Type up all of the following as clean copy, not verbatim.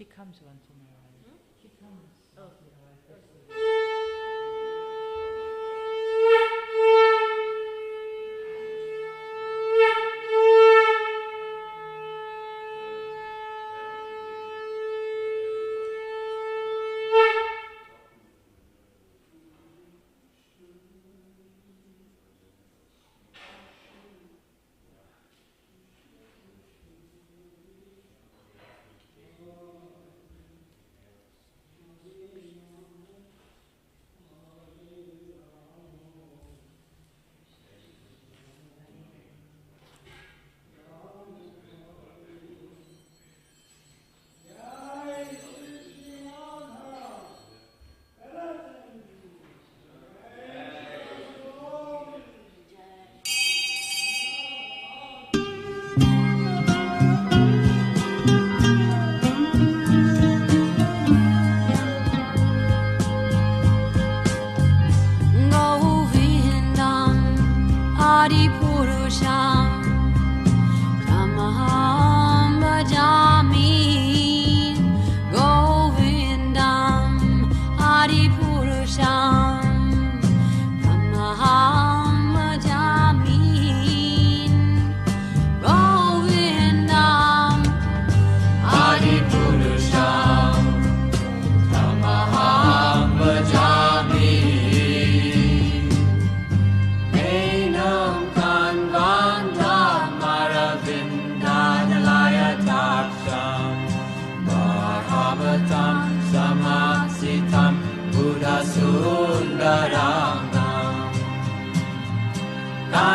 She comes once in a while. She comes.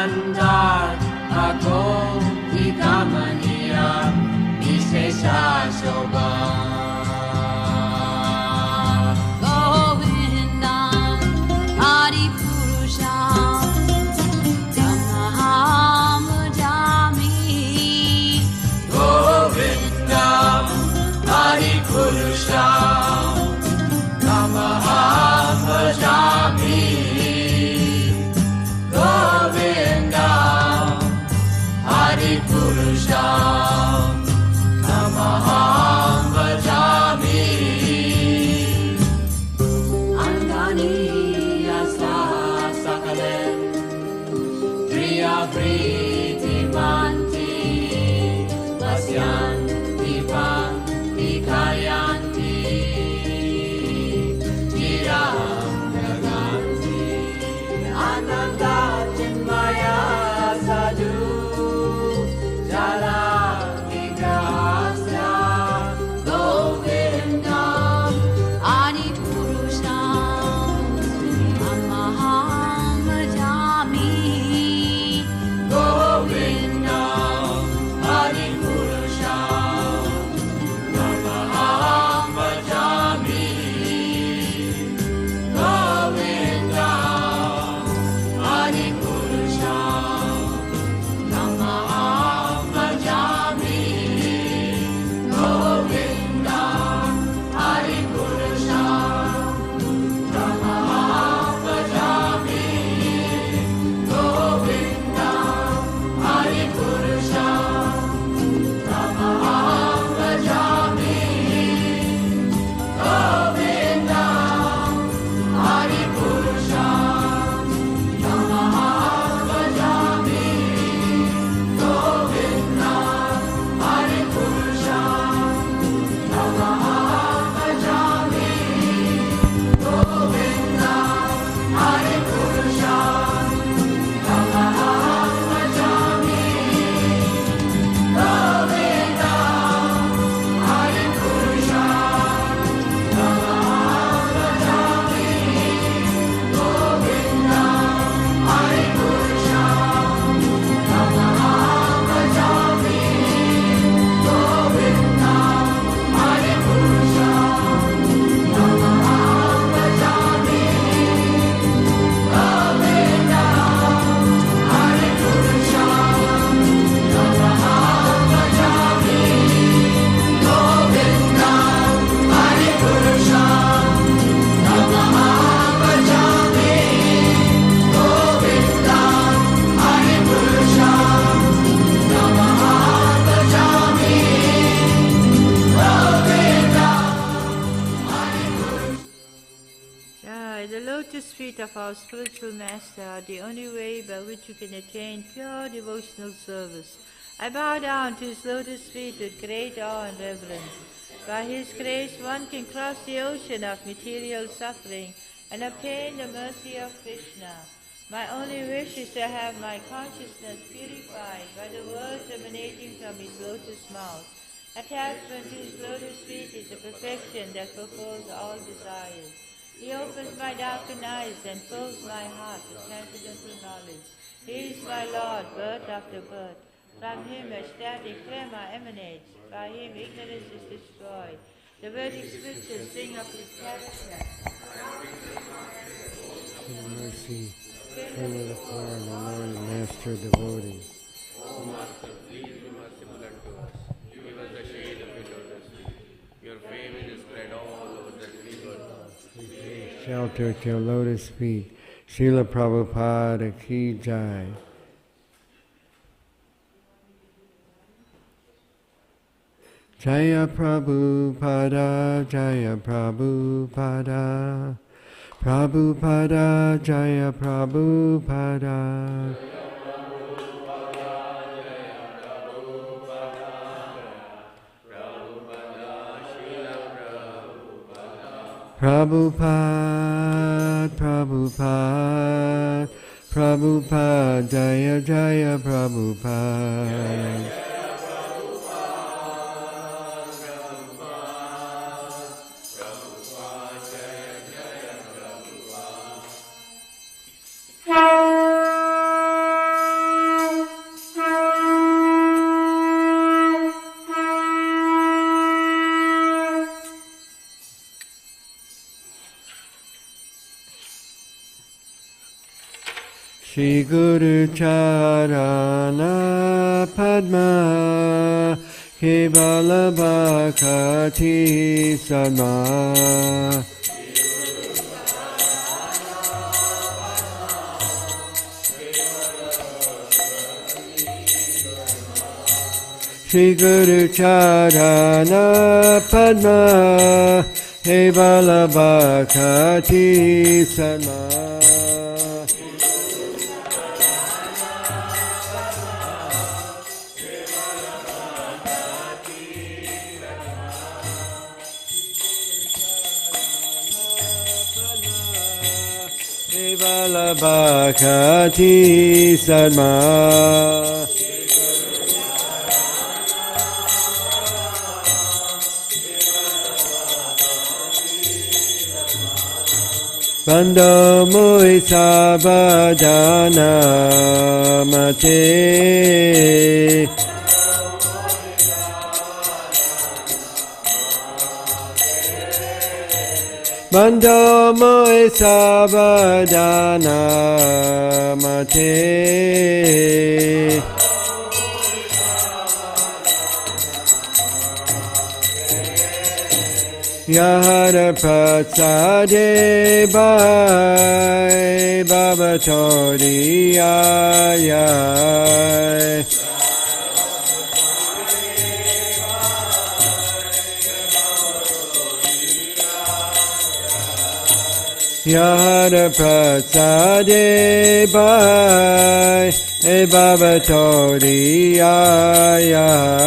Kandar ako ikamaniya Vishesha Shobha Govindam Adi Purusham Tamaham Bhajami Govindam Adi Purusham Tamaham Bhajami Purusham Tamaham Bhajami Andani Asa Sakalen Priya Priti Manti Pasyanti Panti Kayanti Chiram Naganti Ananda Chinmaya Sadhu Jala feet of our spiritual master are the only way by which you can attain pure devotional service. I bow down to his lotus feet with great awe and reverence. By his grace one can cross the ocean of material suffering and obtain the mercy of Krishna. My only wish is to have my consciousness purified by the words emanating from his lotus mouth. Attachment to his lotus feet is the perfection that fulfills all desires. He opens my darkened eyes and fills my heart with transcendental knowledge. He is my Lord, birth after birth. From him ecstatic prema emanates. By him ignorance is destroyed. The Vedic scriptures sing of his character. Mercy, come of the form, Lord, Master devotee. O Master, please be merciful unto us. Give us the shade of your lotus feet. Your fame is spread all over the universe. Shelter to your lotus feet. Srila Prabhupada Ki Jai. Jaya Prabhupada, Jaya Prabhupada. Prabhupada, Jaya Prabhupada. Prabhupada, Prabhupada, Prabhupada, Jaya Jaya Prabhupada. Shri Guru Charana Padma Kevala Bhakati Sama Shri Guru Charana Padma Kevala Bhakati Sama Bhakati Sadma Bando Mui Sabadana Mate Bando Moe Sabadana Mate Yahara Pratsade Bhai Baba Tori Ayai Yahara Pratsade Bhai Baba Tori Ayai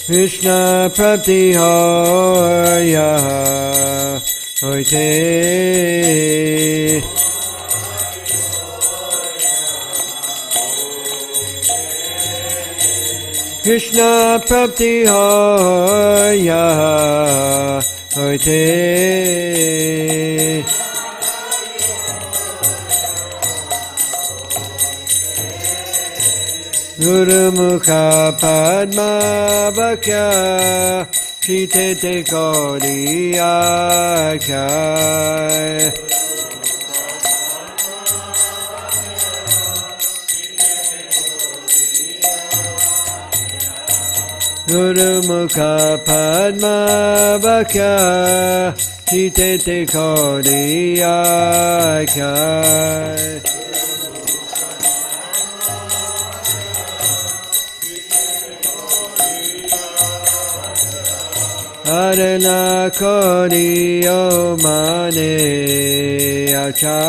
Krishna Prapti Hoya Hoite Krishna Prapti Hoya Hoite Guru Mukha Padma Bhakya Shitete Kori Akhya Guru Mukha Padma Bhakya Shitete Kori Akhya Arana Koriyo Mane Acha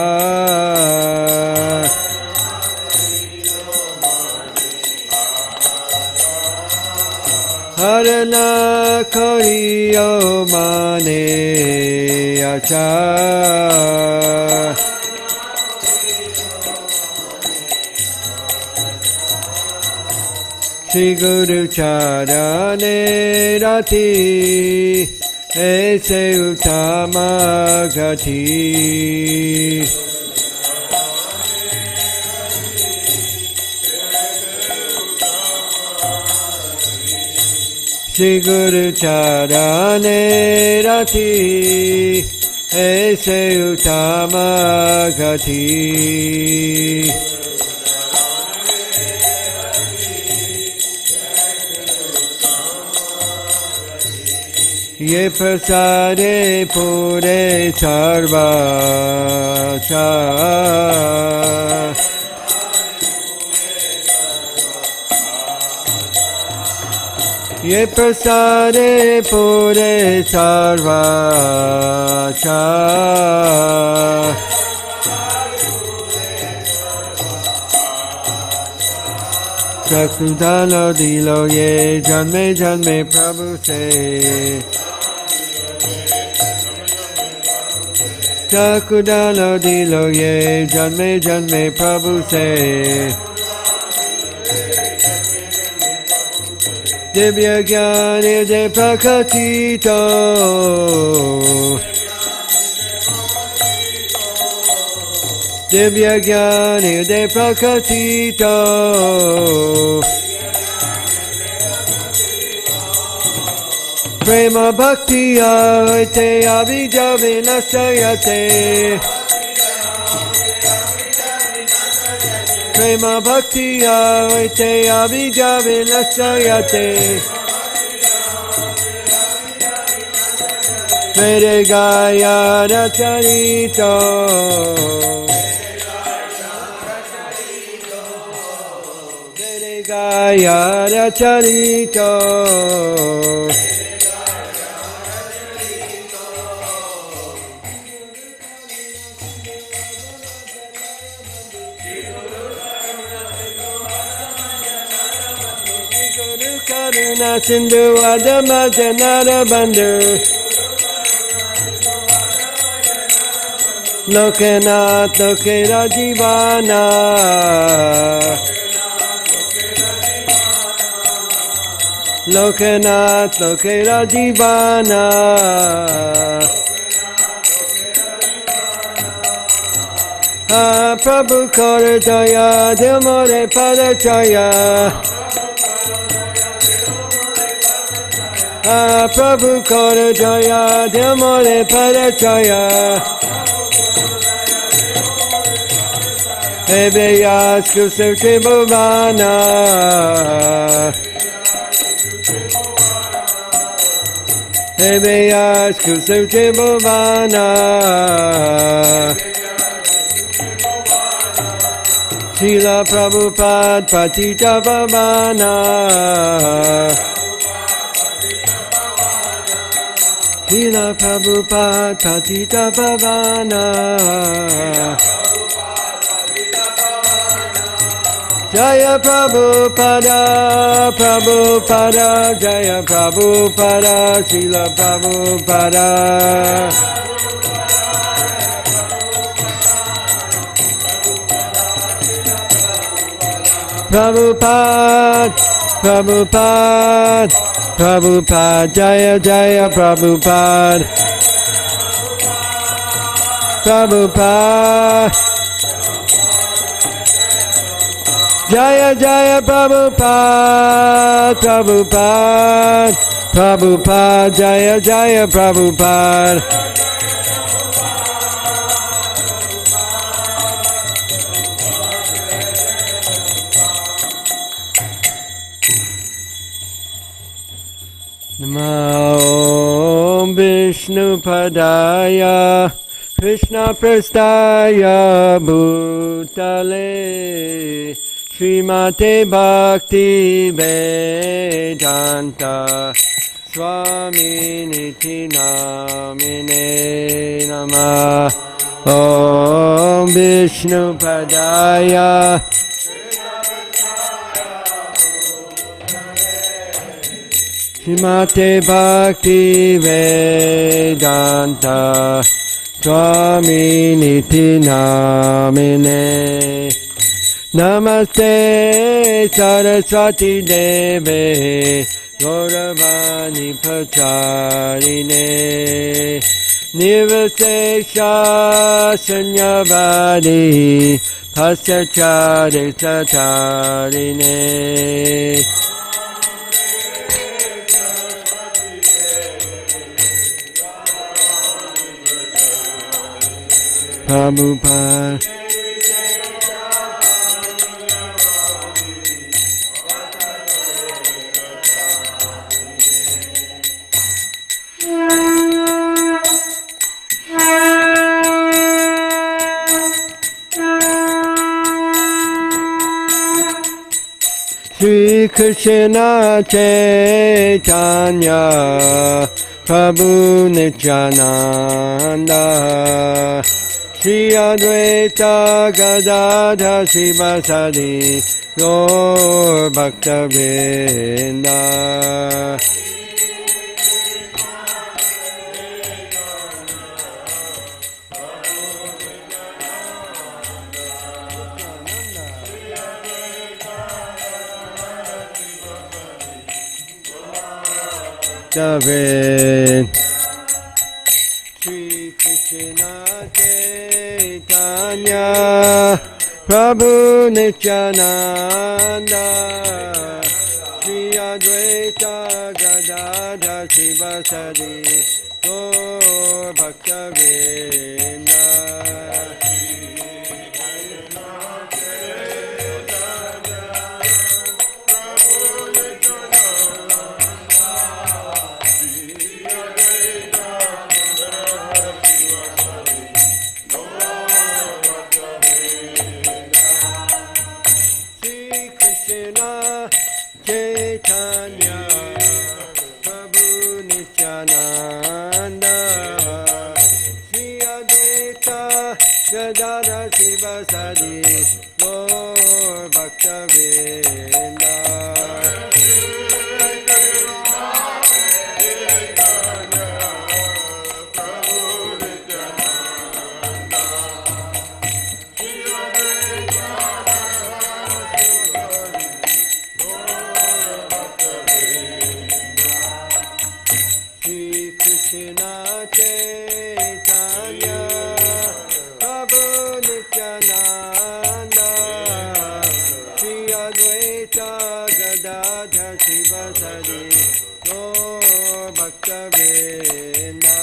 Arana Koriyo Mane Acha Shri Guru Charane Rati Aise Uttama Gati Shri Guru Charane Rati Aise Uttama Gati Ye prasade pure sarvacha Ye prasade pure sarvacha Chakudalo dilo ye janme janme Prabhu se Chakudalo dilo ye janme janme Prabhu se Divya Gyani de Prakatito Divya Gyani de Prakatito Prema Bhaktiya Ite Abhija Vinasayate Prema Bhaktiya Ite Abhija Vinasayate Mere Gaya Racharito Mere Gaya Racharito Karuna Sindhu Adama Janara Bandhu Lokanath Lokera Jivana Lokanath Lokera Jivana Ha Prabhu Kara Jaya Dilmore Padachaya Prabhu Kara Jaya Dilmore Padachaya Hebe Yasku Suchi Bhavana Hebe Yasku Suchi Bhavana Srila Prabhupada Patita Pavana Srila Prabhupada Patita Pavana Jaya Prabhupada Prabhupada Jaya Prabhupada Srila Prabhupada Prabhupada Prabhupada Prabhupada Jaya Jaya Prabhupada Prabhupada Jaya Jaya Prabhupada Prabhupada Prabhupada Jaya Jaya Prabhupada Namo Vishnu Padaya Krishna Prastaya Bhutale Srimate Bhakti Vedanta Swami Niti Namine Namah. Om Vishnu Padaya Shrimate Bhakti Vedanta Swami Niti Namine Namaste Saraswati Deve Gauravani Pacharine Nivasesha Sanyavadi Pasyachari Satarine Prabhupada Shri Krishna Chaitanya Prabhu Nityananda Shri Advaita Gadadhar Sivasadi Gaur Bhakta Vrinda David Shri Krishna Chaitanya Prabhu Nityananda Shri Advaita Gadadhar Sivasadi Gaur Bhakta Vrinda Chaitanya Prabhu Nityananda Shri Advaita Gadadhar Sivasadi Gaur Bhakta Vrinda Krishna Chaitanya Prabhu Nityananda Shri Advaita Gadadhar Sivasadi Gaur Bhakta Vrinda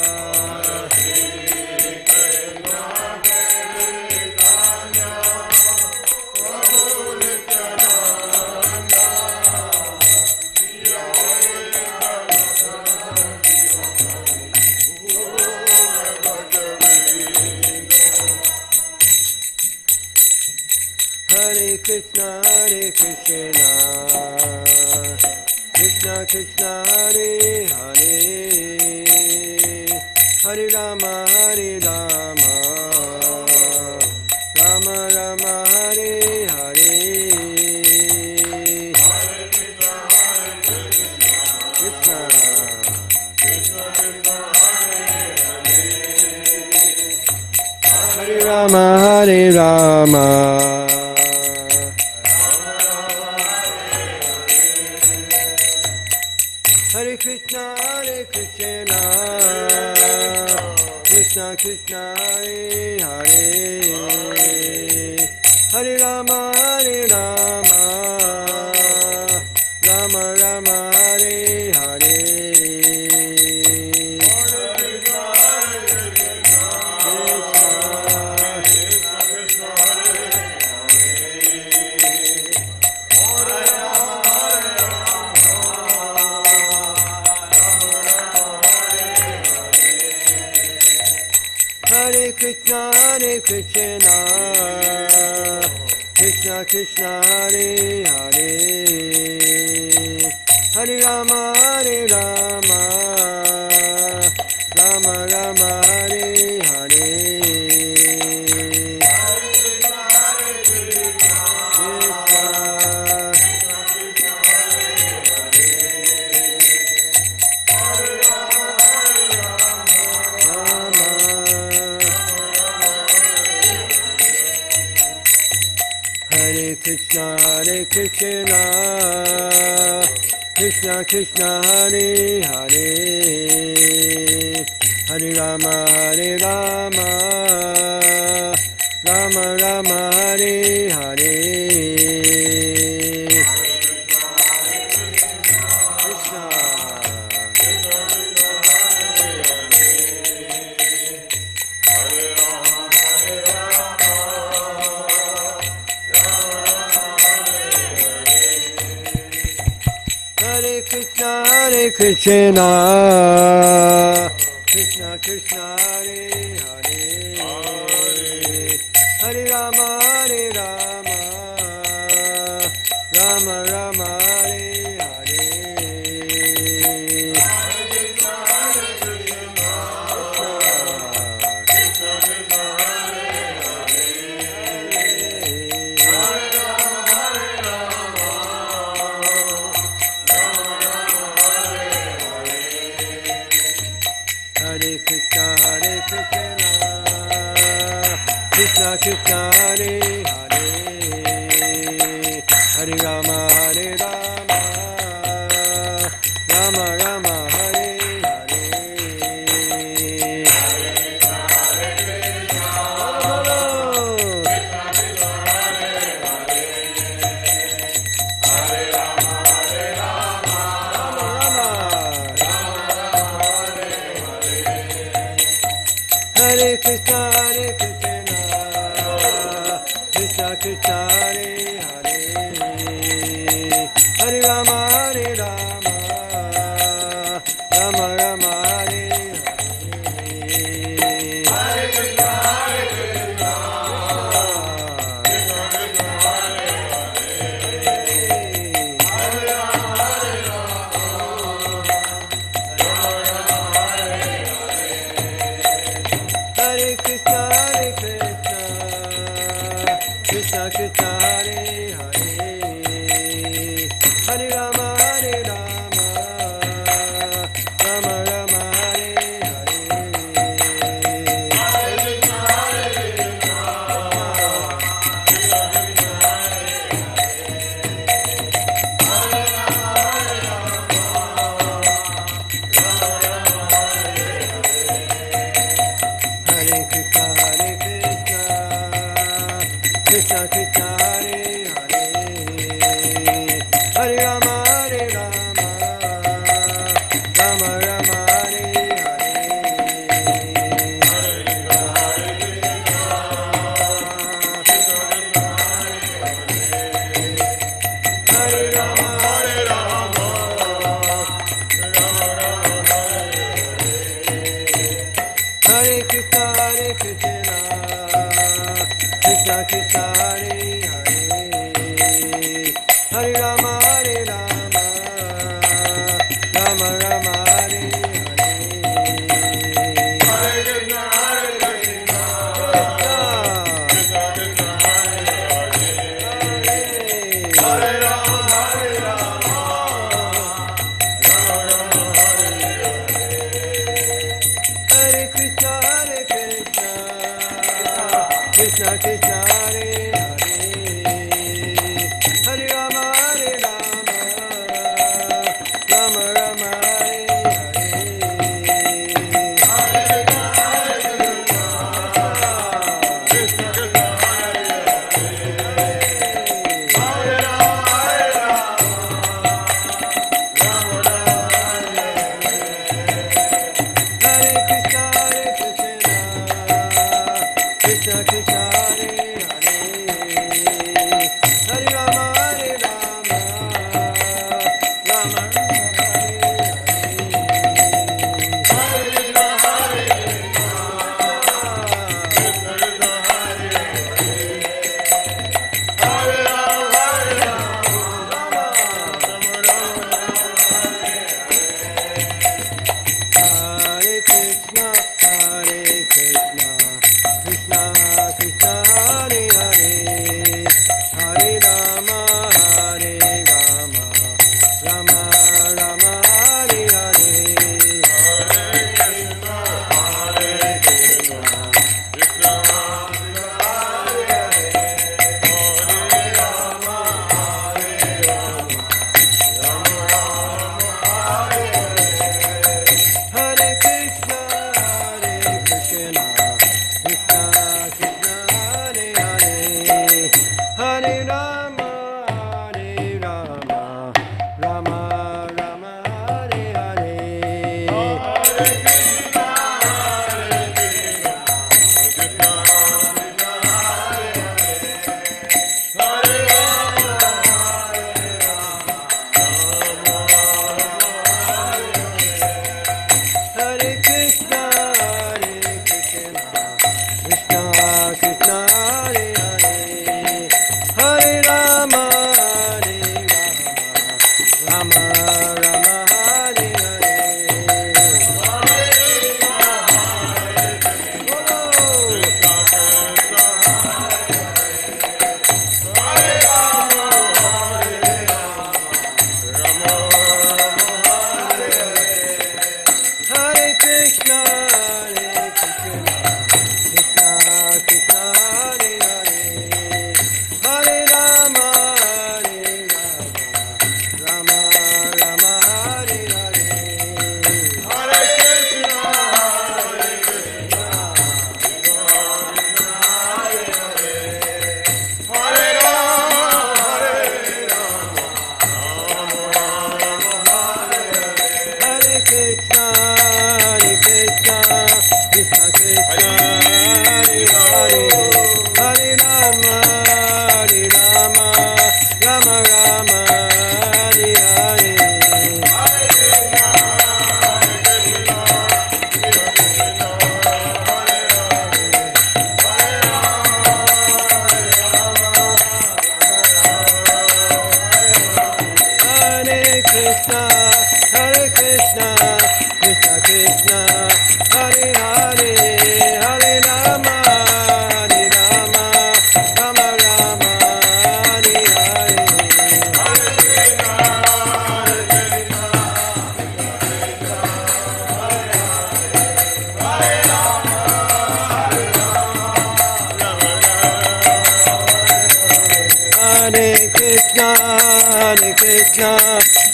Hare Krishna Krishna Krishna Hare Hare Hare Rama Rama Rama Hare Hare Krishna Hare Rama Hare Krishna Krishna Krishna Hare Hare Hare Rama Rama Rama Hare Hare Hare Krishna Krishna Krishna Hare Hare Hare Rama Rama, Hare Hare, Krishna, Hare Krishna, Krishna Krishna, Hare Hare, Hare Rama, Hare Rama, Rama Rama, Hare Hare. Hare Krishna, Krishna Krishna, Hare Hare, Hare Rama, Hare Rama, Rama Rama, Hare Hare. Hare Krishna, Hare Krishna, Krishna Krishna, Hare Hare, Hare Rama, Hare Rama, Rama Rama, Hare Hare. Hare Krishna, Hare Krishna, Krishna Krishna, Hare Hare, Hare Rama, Hare Rama, Rama Rama, Hare Hare. Hare Krishna, Hare Krishna, Krishna Krishna, Hare Hare, Hare Rama, Hare Rama, Rama Rama, Hare Hare Krishna, Hare Krishna, Krishna Krishna, Hare Hare, Hare Rama, Hare Rama, Rama Rama, Hare Hare. Hare Krishna, Hare Krishna, Krishna Krishna, Hare Hare, Hare Rama, Hare Rama, Rama Rama, Hare Hare. Hare Krishna, Hare Krishna, Krishna Krishna, Hare Hare, Hare Rama, Hare Rama, Rama Rama, Hare Hare. Hare Krishna, Hare Krishna, Krishna Krishna, Hare Rama, Hare Rama, Rama Rama, Hare Krishna, Hare Krishna, Krishna Krishna, Hare Hare, Hare Rama, Hare Rama, Rama Rama, Hare Hare. Hare Krishna, Hare Krishna, Krishna Krishna, Hare Hare, Hare Rama, Hare Rama, Rama Rama, Hare Hare. Hare Krishna, Hare Krishna, Krishna Krishna, Hare Hare, Hare Rama, Hare Rama, Rama Rama, Hare Hare. Hare Krishna, Hare Krishna, Krishna Krishna, Hare Hare, Hare Rama, Hare Rama, Rama Rama, Hare Hare. Hare Krishna, Hare Krishna, Krishna Krishna, Hare Hare, Hare Rama, Hare Rama, Rama Rama, Hare Hare Krishna, Hare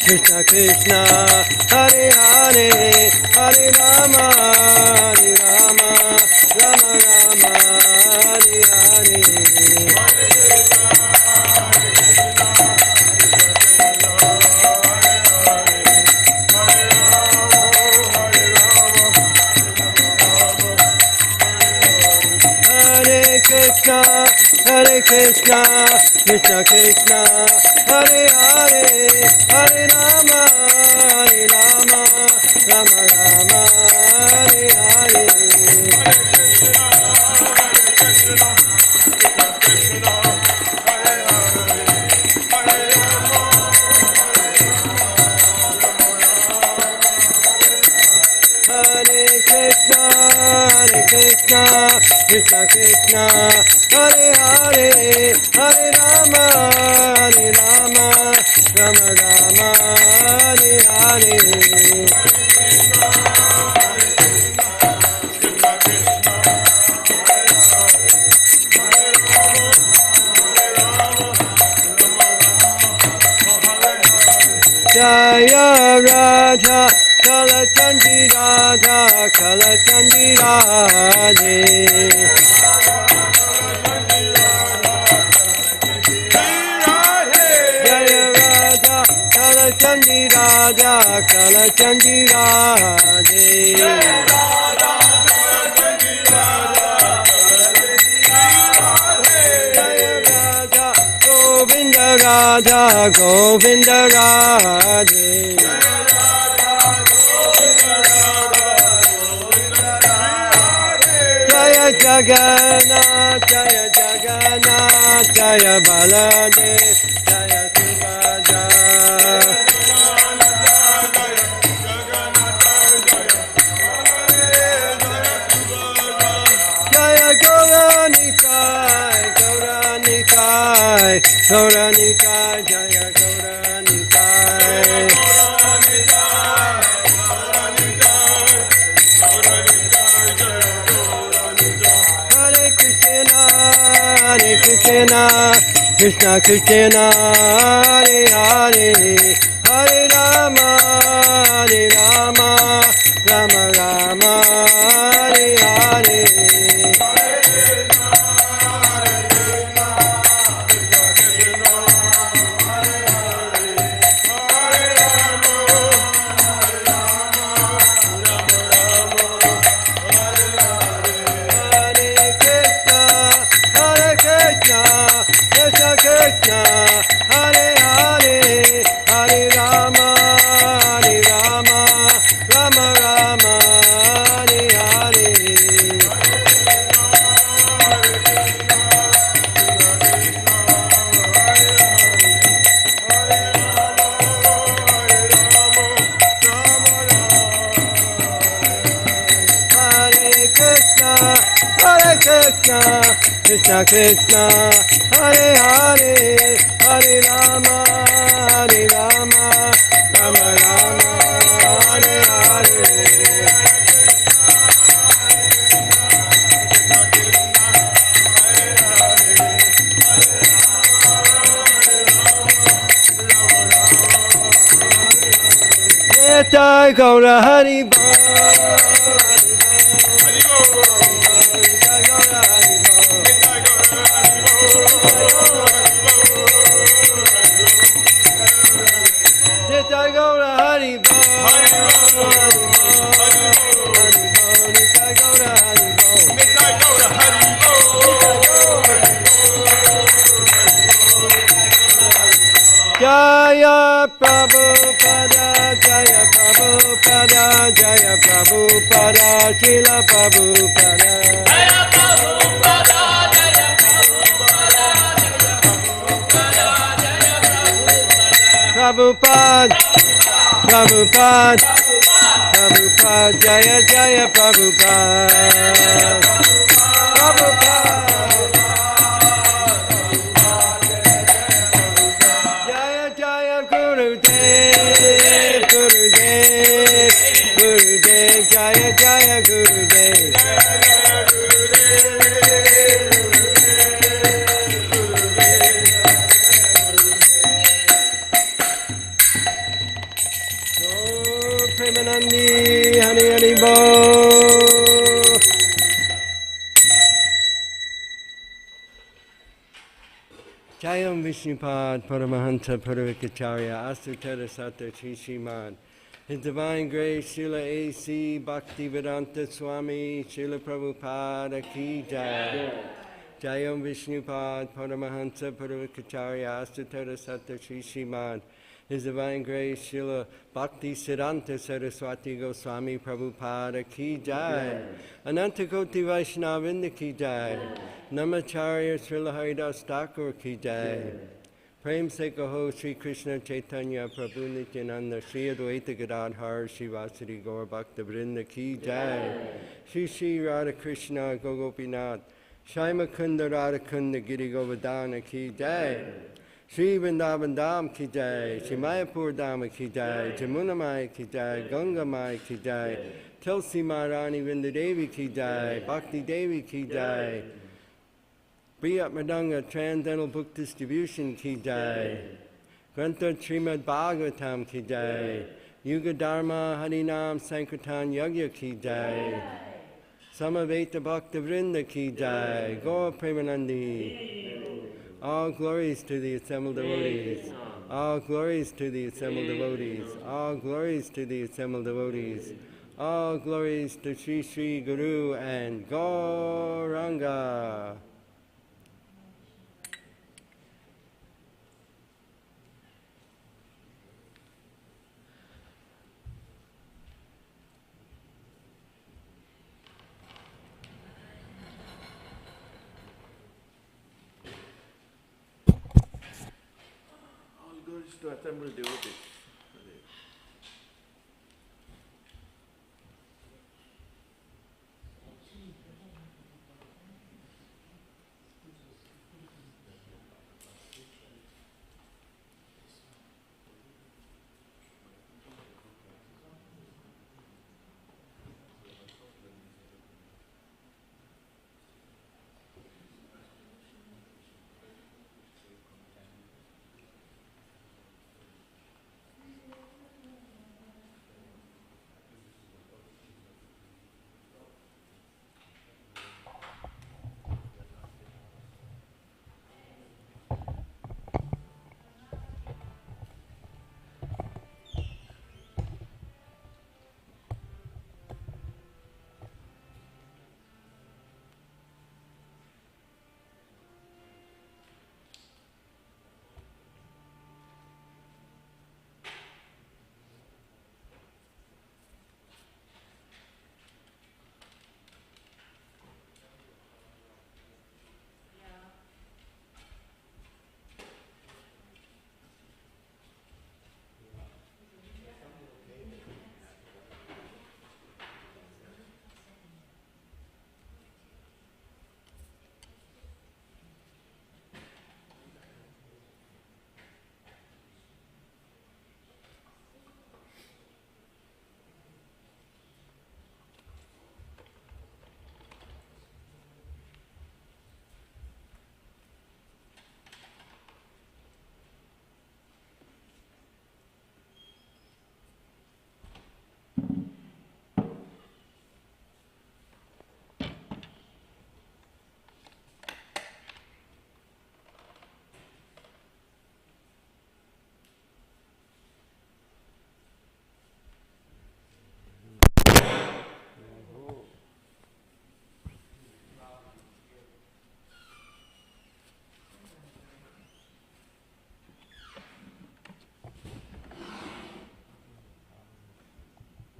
Krishna Krishna Hare Hare Hare Rama Hare Rama Rama Rama Hare Hare Hare Krishna Krishna Krishna Hare Hare Hare Rama Hare Rama Rama Rama Hare Hare Krishna Krishna Hare Hare Hare Rama Hare Rama Rama Rama Hare Hare Jaya Raja Kalachandi Raja Kalachandi Raja Jaya Raja Kalachandi Raja Kalachandi Raja Govinda Raja Govinda Raja Jaya Jagannath Jaya Jagannath Jaya Baladev Jaya Subhadra Jaya Gauranikai Gauranikai Gauranikai Jaya Gauranikai Krishna Krishna Krishna Hare Hare Hare Rama Hare Rama Rama Rama Hare Hare Krishna Krishna Hare Hare Hare Rama Hare Rama Rama Rama Hare Hare Jai Gaura Hari Bol Hari Bol Hari Bol Hari Bol Hari Bol Prabhupada, Srila Prabhupada. Prabhupada, Prabhupada, Prabhupada, Jaya Jaya Prabhupada. Prabhupada. Jaya Jaya Gurudev, Gurudev, Gurudev, Jaya Jaya Gurudev. Premanandi, Hani Hani Bo. Jayam Vishnupad Paramahansa Paravikacharya Asutara Sata Shishiman. His Divine Grace Srila A.C. Bhaktivedanta Swami Srila Prabhupada Ki Jai. Jayam Vishnupad Paramahansa Paravikacharya Asutara Sata Shishiman. His Divine Grace Srila Bhakti Siddhanta Saraswati Goswami Prabhupada Ki Jai. Ananta Koti Vaishnavinda Ki Jai. Namacharya Srila Haridas Thakur Ki Jai. Prem Se Kaho Sri Krishna Chaitanya Prabhu Nityananda Sri Advaita Gadadhar Shivasari Gaur Bhakta Vrinda Ki Jai. Shri Shri Radha Krishna Gogopinath Shaima Kunda Radha Kunda Giri Govardhana Ki Jai. Shri Vrindavan Dham Ki Jai, Shri Mayapur Dham Ki Jai, Jamuna Mai Ki Jai, Ganga Mai Ki Jai, Tulsi Maharani Vrindadevi Ki Jai, Bhakti Devi Ki Jai, Priyat Madanga Transcendental Book Distribution Ki Jai, Grantha Srimad Bhagavatam Ki Jai, Yuga Dharma Harinam Sankirtan Yagya Ki Jai, Samaveta Bhakta Vrinda Ki Jai, Gaur Premanandi. All glories to the assembled devotees. All glories to the assembled devotees. All glories to the assembled devotees. All glories to Sri Sri Guru and Gauranga. To assemble devotees.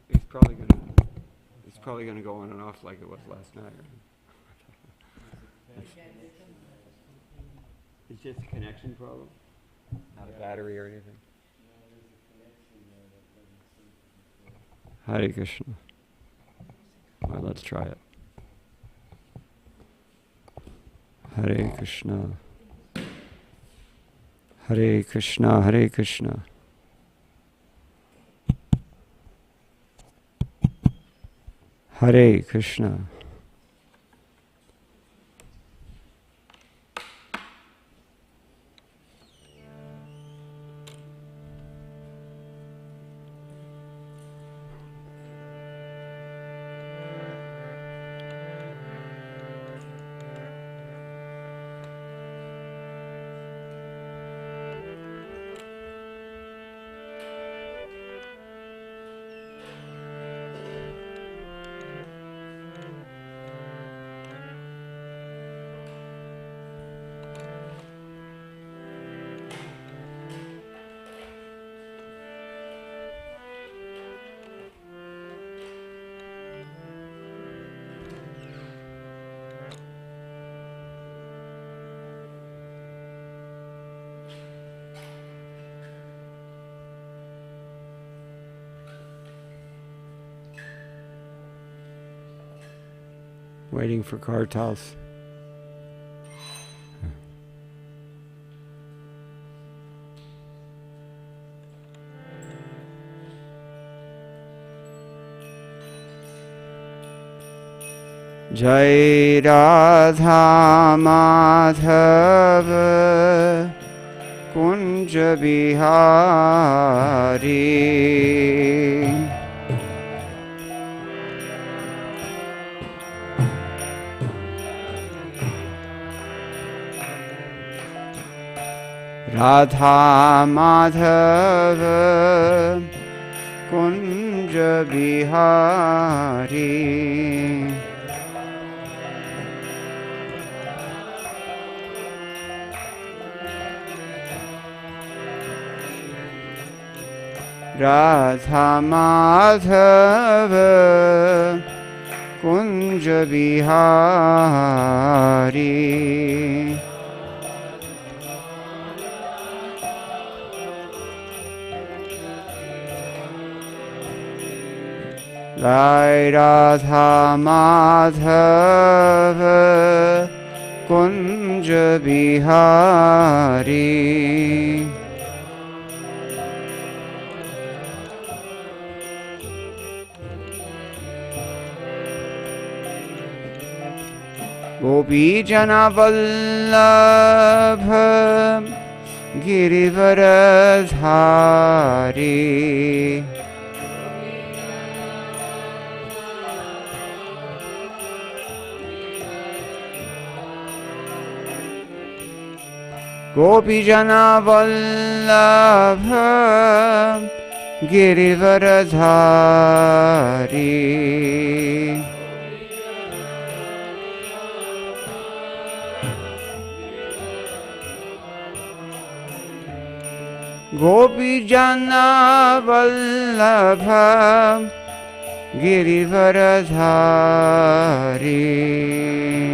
It's probably going to probably going to go on and off like it was last night. Right? It's just a connection problem, not a battery or anything. Hare Krishna. Well, let's try it. Hare Krishna. Hare Krishna, Hare Krishna. Hare Krishna. Waiting for Kartal's. Jai Radha Madhava Kunja Bihari Radha Madhava Kunja Bihari Radha Madhava Kunja Bihari Jai Radha Madhava Kunja Bihari Gopi Jana Vallabha Girivaradhari Gopi Jana Vallabha Girivaradhari Gopi Jana Vallabha Girivaradhari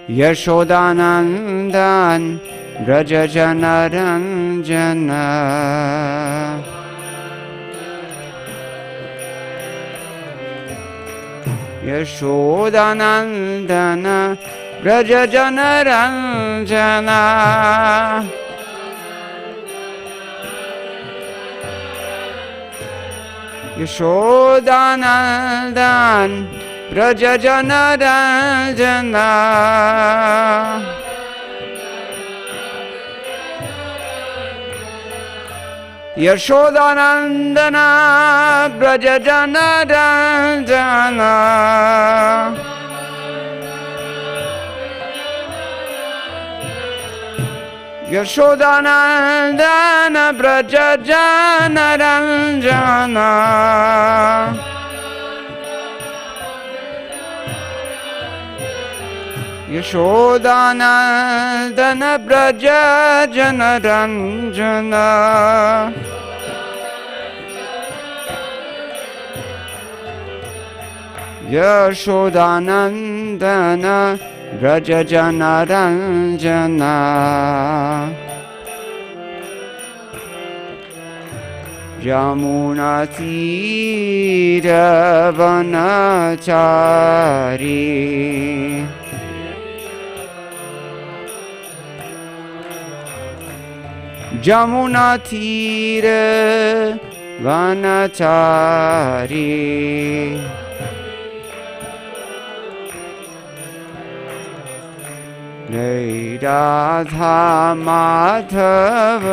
Yashodanandan Braja Jana Ranjana Yashodanandana Braja Jana Ranjana Yashodanandan Braja Jana Ranjana Yashodanandana Braja Jana Ranjana Yashodanandana Braja Jana Ranjana Yashodanandan Vraj जनरञ्जन Yashodanandan Vraj जनरञ्जन यमुनातीरवनचारी यमुनातीरवनचारी जय राधा माधव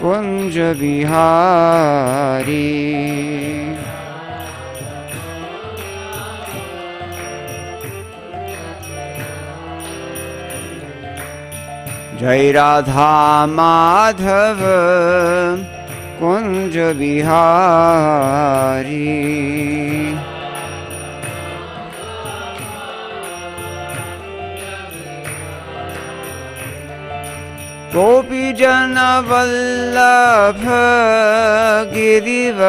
कुंज बिहारी जय राधा माधव कुंज बिहारी गोपी जन वल्लभ गिरिवरधारी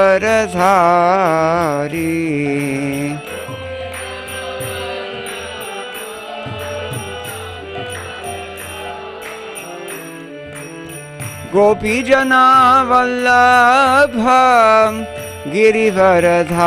गोपी जन वल्लभ गिरिवरधारी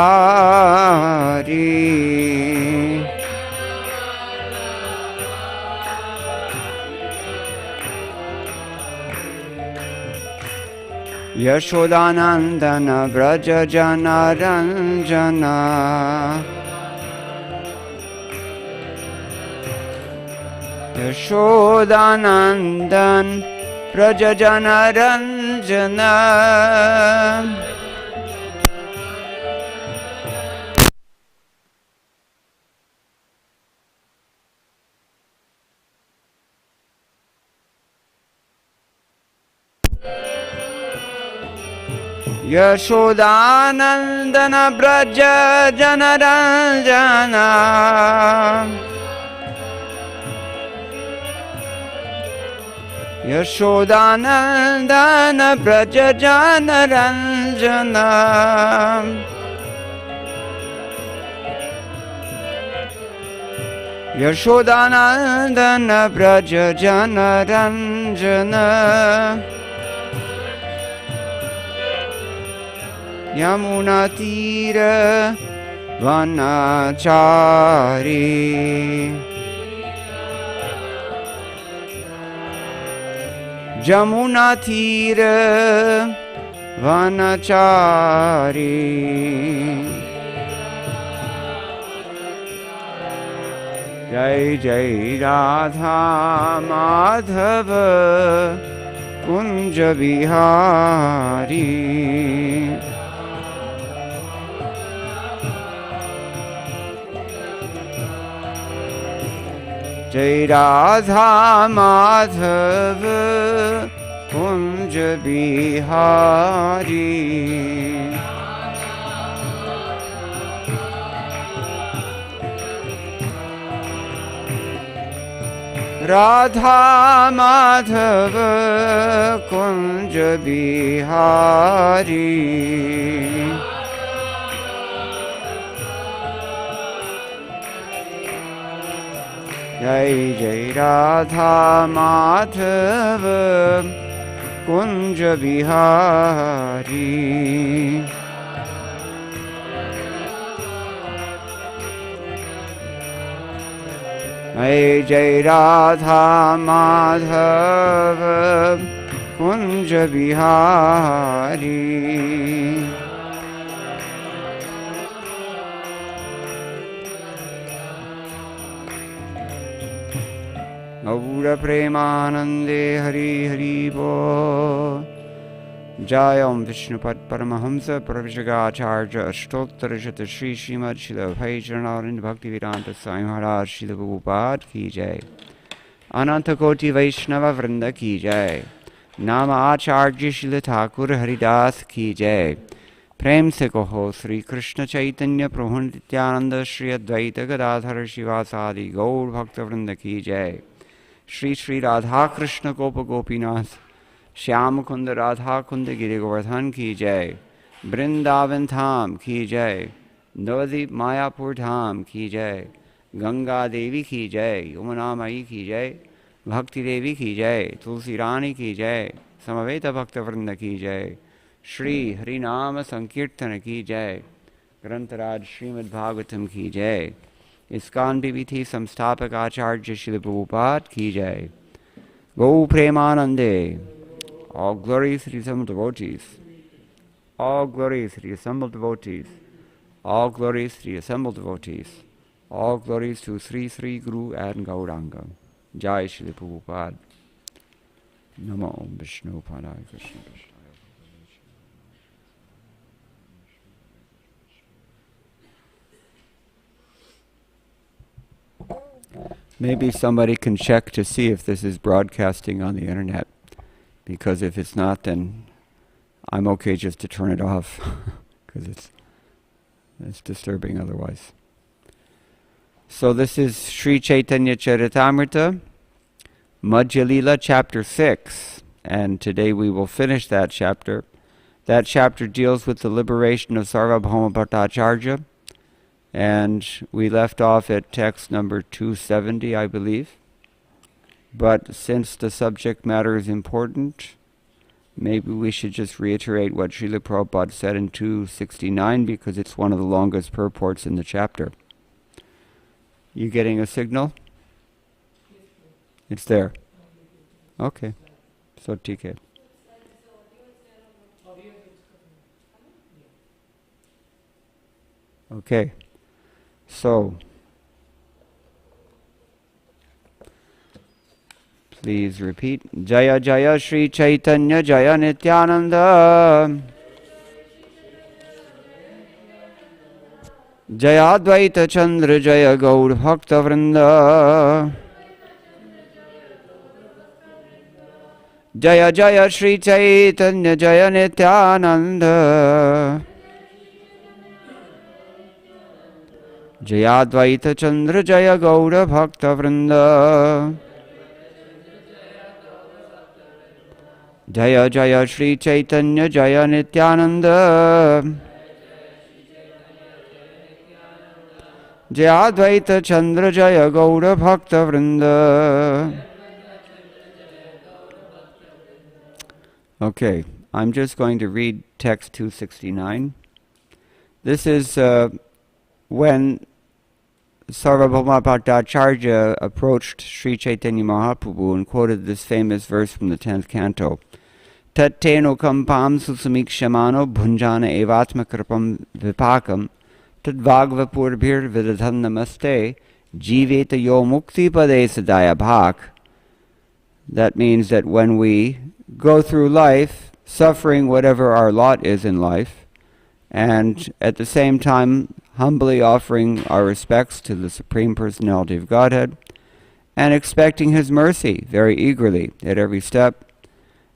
यशोदानन्दन व्रज जनरञ्जन यशोदानन्दन व्रज जनरञ्जन यशोदानन्दन व्रज जनरञ्जन यशोदानन्दन व्रज जनरञ्जन यशोदानन्दन व्रज जनरञ्जन यमुनातीर वनचारी यमुनातीर वनचारी जय जय राधा माधव कुंज बिहारी जय राधा माधव कुंज बिहारी राधा माधव कुंज बिहारी जय जय राधा माधव कुंज बिहारी जय जय राधा माधव कुंज बिहारी गौर प्रेमानंदे हरि हरि बोल। जय ओम विष्णुपद परमहंस प्रवचगाचार्य अष्टोत्तरशत श्री श्रीमद शिल भय चरणारिंद भक्ति वेदांत स्वामी महाराज शिल प्रभुपाद की जय। अनंत कोटि वैष्णव वृंद की जय। नाम आचार्य शिल ठाकुर हरिदास की जय। प्रेम से कहो श्री कृष्ण चैतन्य प्रभु नित्यानंद श्री अद्वैत गदाधर शिवासादि गौर भक्त वृंद की जय। श्री श्री राधा कृष्ण गोप गोपीनाथ श्याम कुंद राधा कुंद गिरि गोवर्धन की जय। वृंदावन धाम की जय। नवद्वीप मायापुर धाम की जय। गंगा देवी की जय। यमुना माई की जय। भक्ति देवी की जय। तुलसी रानी की जय। समवेत भक्त वृंद की जय। श्री हरिनाम संकीर्तन की जय। ग्रंथराज श्रीमद् भागवतम की जय। इस्कॉन पीपीटी संस्थापक आचार्य श्रील प्रभुपाद की जय। गौ प्रेमानंदे। All glories to the assembled devotees. All glories to the assembled devotees. All glories to the assembled devotees. All glories to Sri Sri Guru and Gauranga. Jai Shri Prabhupada. Namo Vishnu Padaya Krishna Krishna. Maybe somebody can check to see if this is broadcasting on the internet. Because if it's not, then I'm okay just to turn it off. Because it's disturbing otherwise. So this is Sri Chaitanya Charitamrita, Madhya Lila, chapter 6. And today we will finish that chapter. That chapter deals with the liberation of Sarvabhauma Bhattacharya. And we left off at text number 270, I believe. But since the subject matter is important, maybe we should just reiterate what Srila Prabhupada said in 269 because it's one of the longest purports in the chapter. You getting a signal? It's there. Okay. So TK. Okay. So please repeat. Jaya Jaya Shri Chaitanya Jaya Nityananda. Jaya Advaita Chandra Jaya Gaur Bhakta Vrinda. Jaya Jaya Shri Chaitanya Jaya Nityananda. Jaya Advaita Chandra Jaya Gaur Bhakta Vrinda. Jaya Jaya Shri Chaitanya Jaya Nityananda. Jaya Advaita Chandra Jaya Gaura Bhakta Vrinda. Okay, I'm just going to read text 269. This is when Sarvabhauma Bhattacharya approached Sri Chaitanya Mahaprabhu and quoted this famous verse from the 10th canto. Tatteno kampam susamikshamano bhunjana evatma kripam vipakam tadvagvapurbhir vidadhan namaste jiveta yo mukti pade sadaya bhak. That means that when we go through life, suffering whatever our lot is in life, and at the same time humbly offering our respects to the Supreme Personality of Godhead, and expecting His mercy very eagerly at every step,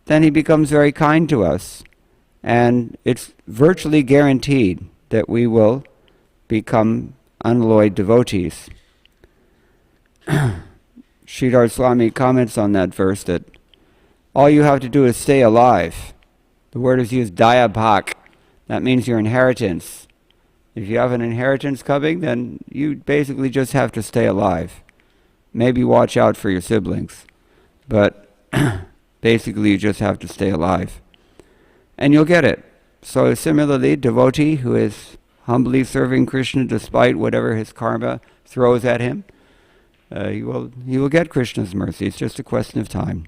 then He becomes very kind to us, and it's virtually guaranteed that we will become unalloyed devotees. Sridhar Swami comments on that verse that all you have to do is stay alive. The word is used, daya bhak. That means your inheritance. If you have an inheritance coming, then you basically just have to stay alive. Maybe watch out for your siblings, but basically you just have to stay alive. And you'll get it. So similarly, devotee who is humbly serving Krishna despite whatever his karma throws at him, he will get Krishna's mercy. It's just a question of time.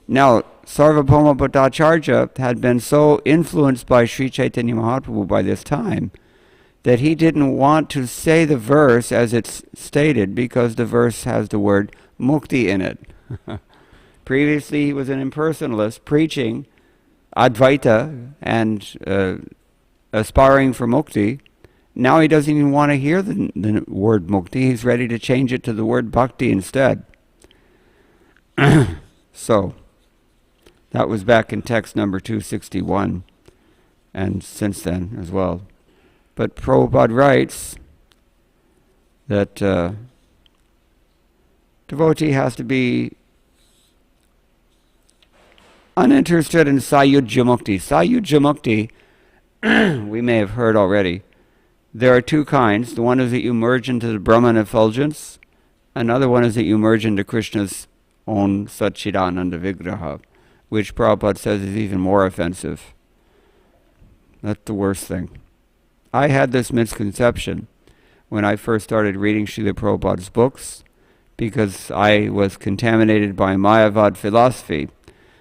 Now, Sarvabhauma Bhattacharya had been so influenced by Sri Chaitanya Mahaprabhu by this time that he didn't want to say the verse as it's stated because the verse has the word mukti in it. Previously, he was an impersonalist preaching Advaita and aspiring for mukti. Now he doesn't even want to hear the word mukti. He's ready to change it to the word bhakti instead. So, that was back in text number 261. and since then as well. But Prabhupada writes that devotee has to be uninterested in Sayujya Mukti. Sayujya Mukti, we may have heard already. There are two kinds. The one is that you merge into the Brahman effulgence. Another one is that you merge into Krishna's own Satchidananda Vigraha, which Prabhupada says is even more offensive. That's the worst thing. I had this misconception when I first started reading Srila Prabhupada's books, because I was contaminated by Mayavad philosophy.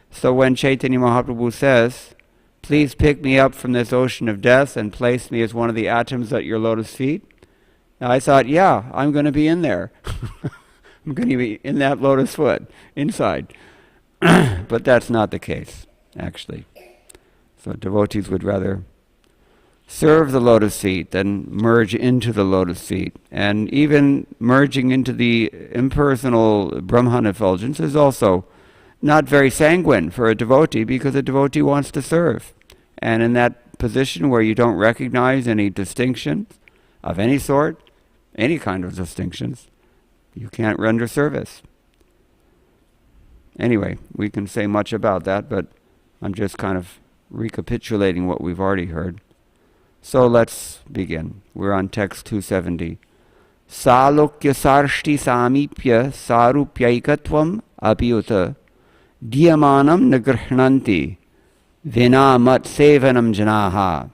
So when Chaitanya Mahaprabhu says, "Please pick me up from this ocean of death and place me as one of the atoms at your lotus feet," I thought, yeah, I'm going to be in there. I'm going to be in that lotus foot, inside. But that's not the case, actually. So devotees would rather serve the lotus feet than merge into the lotus feet. And even merging into the impersonal Brahman effulgence is also not very sanguine for a devotee, because a devotee wants to serve. And in that position where you don't recognize any distinctions of any sort, any kind of distinctions, you can't render service. Anyway, we can say much about that, but I'm just kind of recapitulating what we've already heard. So let's begin. We're on text 270. Salokya sarshti samipya sarupyaikatvam apyuta diyamanam nagrhnanti vina mat sevanam janaha.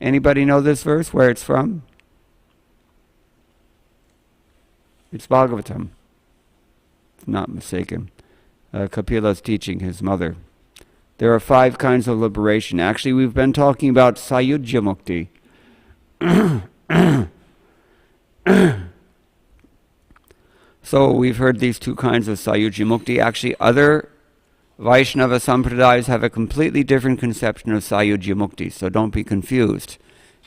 Anybody know this verse, where it's from? It's Bhagavatam, if I'm not mistaken. Kapila's teaching his mother. There are 5 kinds of liberation. Actually, we've been talking about Sayujya Mukti. So we've heard these 2 kinds of Sayujya Mukti. Actually, other Vaishnava Sampradayas have a completely different conception of Sayujya Mukti. So don't be confused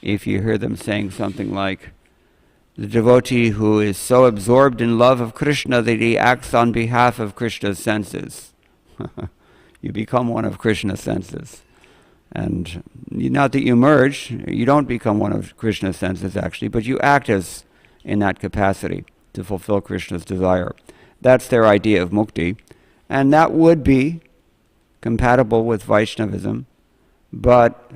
if you hear them saying something like, the devotee who is so absorbed in love of Krishna that he acts on behalf of Krishna's senses. You become one of Krishna's senses. And not that you merge, you don't become one of Krishna's senses actually, but you act as in that capacity to fulfill Krishna's desire. That's their idea of mukti. And that would be compatible with Vaishnavism, but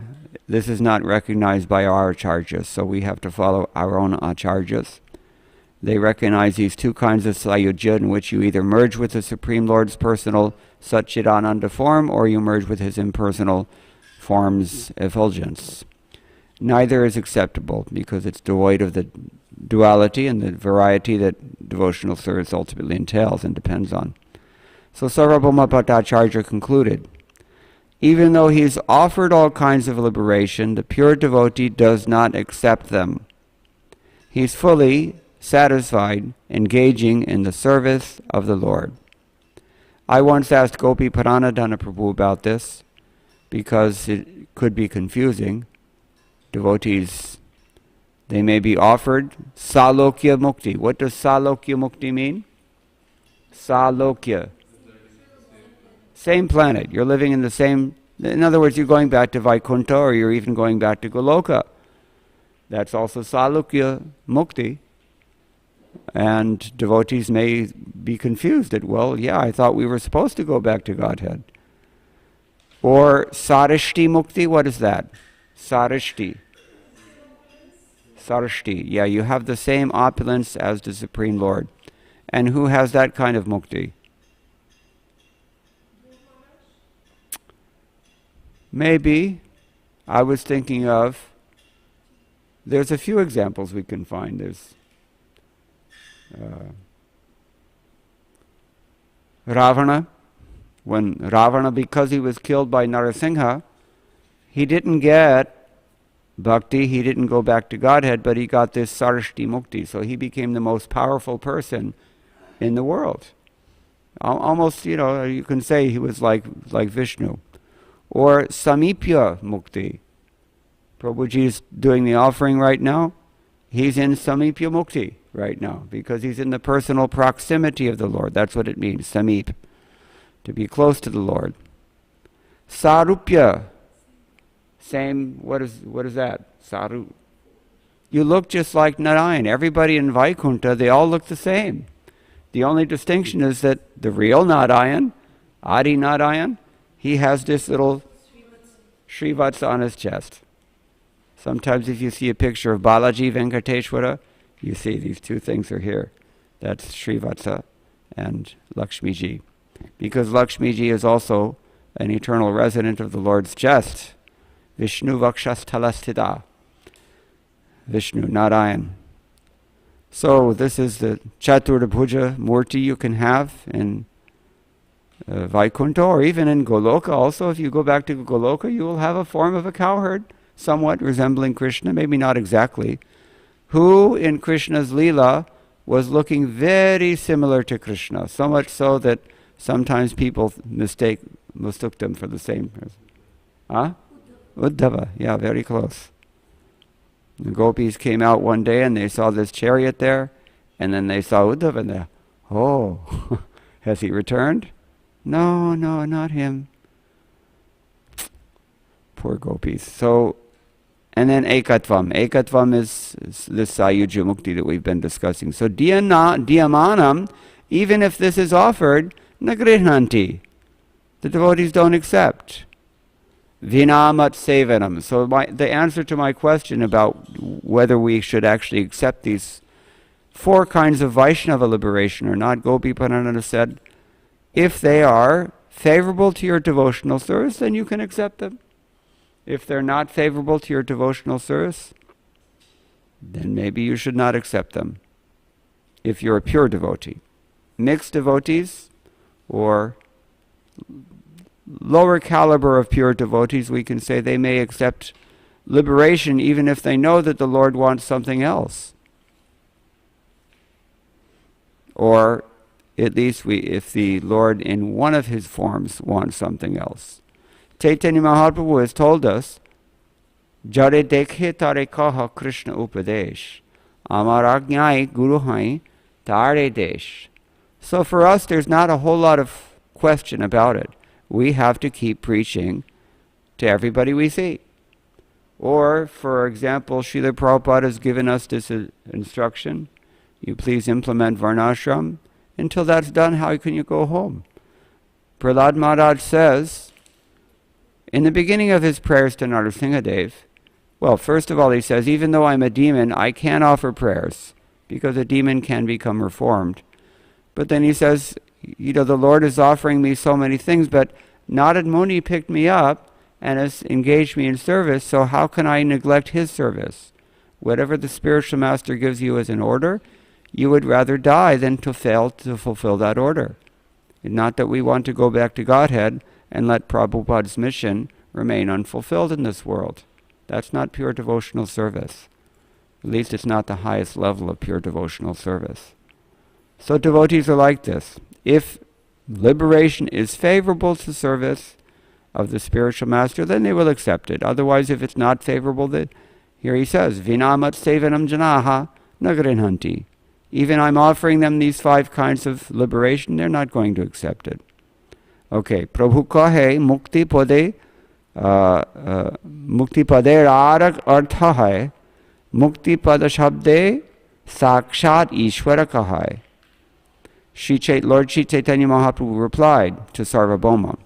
this is not recognized by our acharyas, so we have to follow our own acharyas. They recognize these 2 kinds of sayujya, in which you either merge with the Supreme Lord's personal Satchidananda form, or you merge with his impersonal form's effulgence. Neither is acceptable, because it's devoid of the duality and the variety that devotional service ultimately entails and depends on. So Sarvabhauma Bhattacharya concluded, even though he is offered all kinds of liberation, the pure devotee does not accept them. He is fully satisfied engaging in the service of the Lord. I once asked Gopi Paranadhana Prabhu about this, because it could be confusing. Devotees, they may be offered Salokya Mukti. What does Salokya Mukti mean? Salokya. Same planet. You're living in the same... In other words, you're going back to Vaikuntha, or you're even going back to Goloka. That's also Salokya Mukti. And devotees may be confused that, well, yeah, I thought we were supposed to go back to Godhead. Or Sarishti Mukti, what is that? Sarishti. Sarishti, yeah, you have the same opulence as the Supreme Lord. And who has that kind of mukti? Maybe. I was thinking of, there's a few examples we can find. There's Ravana. When Ravana, because he was killed by Narasimha, he didn't get bhakti, he didn't go back to Godhead, but he got this sarishti mukti. So he became the most powerful person in the world. Almost, you can say he was like Vishnu. Or samipya mukti. Prabhuji is doing the offering right now. He's in samipya mukti right now, because he's in the personal proximity of the Lord. That's what it means, samip, to be close to the Lord. Sarupya. Same, what is that? Saru. You look just like Narayan. Everybody in Vaikuntha, they all look the same. The only distinction is that the real Narayan, Adi Narayan, he has this little Srivatsa on his chest. Sometimes if you see a picture of Balaji Venkateshwara, you see these two things are here. That's Srivatsa and Lakshmiji. Because Lakshmiji is also an eternal resident of the Lord's chest. Vishnu Vakshasthalastita. Vishnu, Narayan. So this is the Chaturdabhuja Murti you can have in Vaikuntha, or even in Goloka. Also, if you go back to Goloka, you will have a form of a cowherd, somewhat resembling Krishna, maybe not exactly, who in Krishna's Leela was looking very similar to Krishna, so much so that sometimes people mistook them for the same person. Huh? Uddhava, yeah, very close. The gopis came out one day and they saw this chariot there, and then they saw Uddhava and they, oh, has he returned? No, not him. Poor gopis. So, and then ekatvam. Ekatvam is this sayuja mukti that we've been discussing. So diyamanam, even if this is offered, nagrihnanti. The devotees don't accept. Vinamat sevanam. So the answer to my question about whether we should actually accept these 4 kinds of Vaishnava liberation or not, Gopi Panananda said, if they are favorable to your devotional service, then you can accept them. If they're not favorable to your devotional service, then maybe you should not accept them. If you're a pure devotee. Mixed devotees or lower caliber of pure devotees, we can say they may accept liberation even if they know that the Lord wants something else. Or at least if the Lord in one of his forms wants something else. Chaitanya Mahaprabhu has told us, Jare dekhe tare kaha Krishna upadesh, amar agnai guru hai tare desh. So for us, there's not a whole lot of question about it. We have to keep preaching to everybody we see. Or, for example, Srila Prabhupada has given us this instruction, you please implement Varnashram. Until that's done, how can you go home? Prahlad Maharaj says, in the beginning of his prayers to Narasimhadev, well, first of all, he says, even though I'm a demon, I can offer prayers, because a demon can become reformed. But then he says, the Lord is offering me so many things, but Narad Muni picked me up and has engaged me in service, so how can I neglect his service? Whatever the spiritual master gives you as an order, you would rather die than to fail to fulfill that order. Not that we want to go back to Godhead and let Prabhupada's mission remain unfulfilled in this world. That's not pure devotional service. At least it's not the highest level of pure devotional service. So devotees are like this. If liberation is favorable to service of the spiritual master, then they will accept it. Otherwise, if it's not favorable, then here he says, Vinamat sevanam janaha nagrinhanti. Even I'm offering them these 5 kinds of liberation, they're not going to accept it. Okay, Prabhu kahe mukti pade arak artha hai, mukti pada shabde sakshat ishvara kahai. Lord Sri Chaitanya Mahaprabhu replied to Sarvabhauma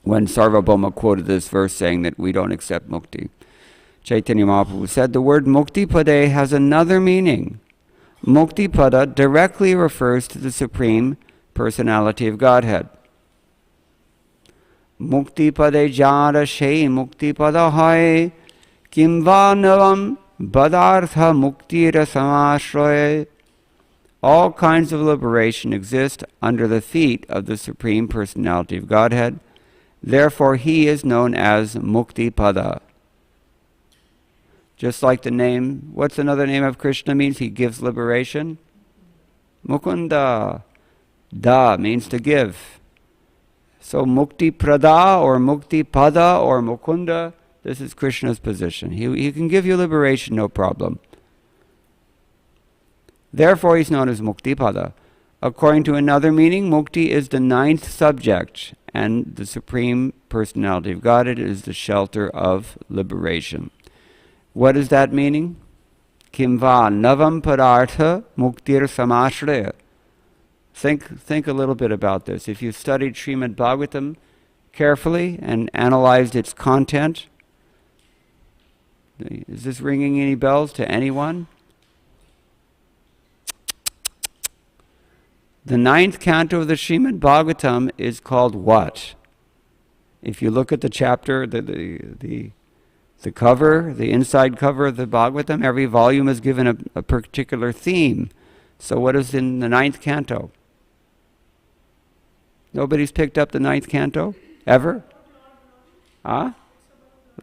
when Sarvabhauma quoted this verse saying that we don't accept mukti. Chaitanya Mahaprabhu said the word mukti pade has another meaning. Mukti pada directly refers to the Supreme Personality of Godhead. Mukti pade jara shei mukti pada hai kimva navam badartha muktira samashroye. All kinds of liberation exist under the feet of the Supreme Personality of Godhead. Therefore, he is known as Mukti Pada. Just like the name, what's another name of Krishna means? He gives liberation. Mukunda. Da means to give. So Mukti Prada or Mukti Pada or Mukunda, this is Krishna's position. He can give you liberation, no problem. Therefore, he's known as Mukti Pada. According to another meaning, Mukti is the 9th subject, and the Supreme Personality of Godhead is the shelter of liberation. What is that meaning? Kim va navam padartha muktir samashraya. Think a little bit about this. If you studied Srimad Bhagavatam carefully and analyzed its content, is this ringing any bells to anyone? The 9th canto of the Srimad Bhagavatam is called what? If you look at the chapter, the cover, the inside cover of the Bhagavatam, every volume is given a particular theme. So what is in the 9th canto? Nobody's picked up the 9th canto? Ever? Huh?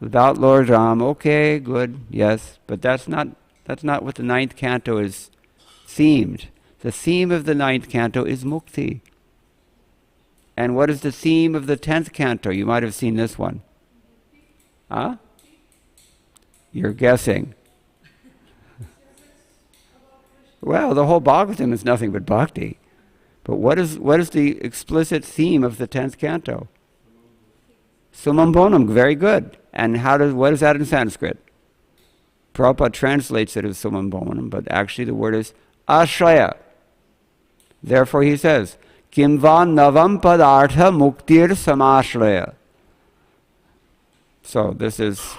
About Lord Ram. Okay, good, yes. But that's not what the 9th canto is themed. The theme of the 9th canto is mukti. And what is the theme of the 10th canto? You might have seen this one. Huh? You're guessing. Well, the whole Bhagavatam is nothing but bhakti. But what is the explicit theme of the 10th canto? Sumam bonam, very good. And what is that in Sanskrit? Prabhupada translates it as sumam bonam, but actually the word is ashraya. Therefore he says, Kim va navam padartha muktir samashraya. So this is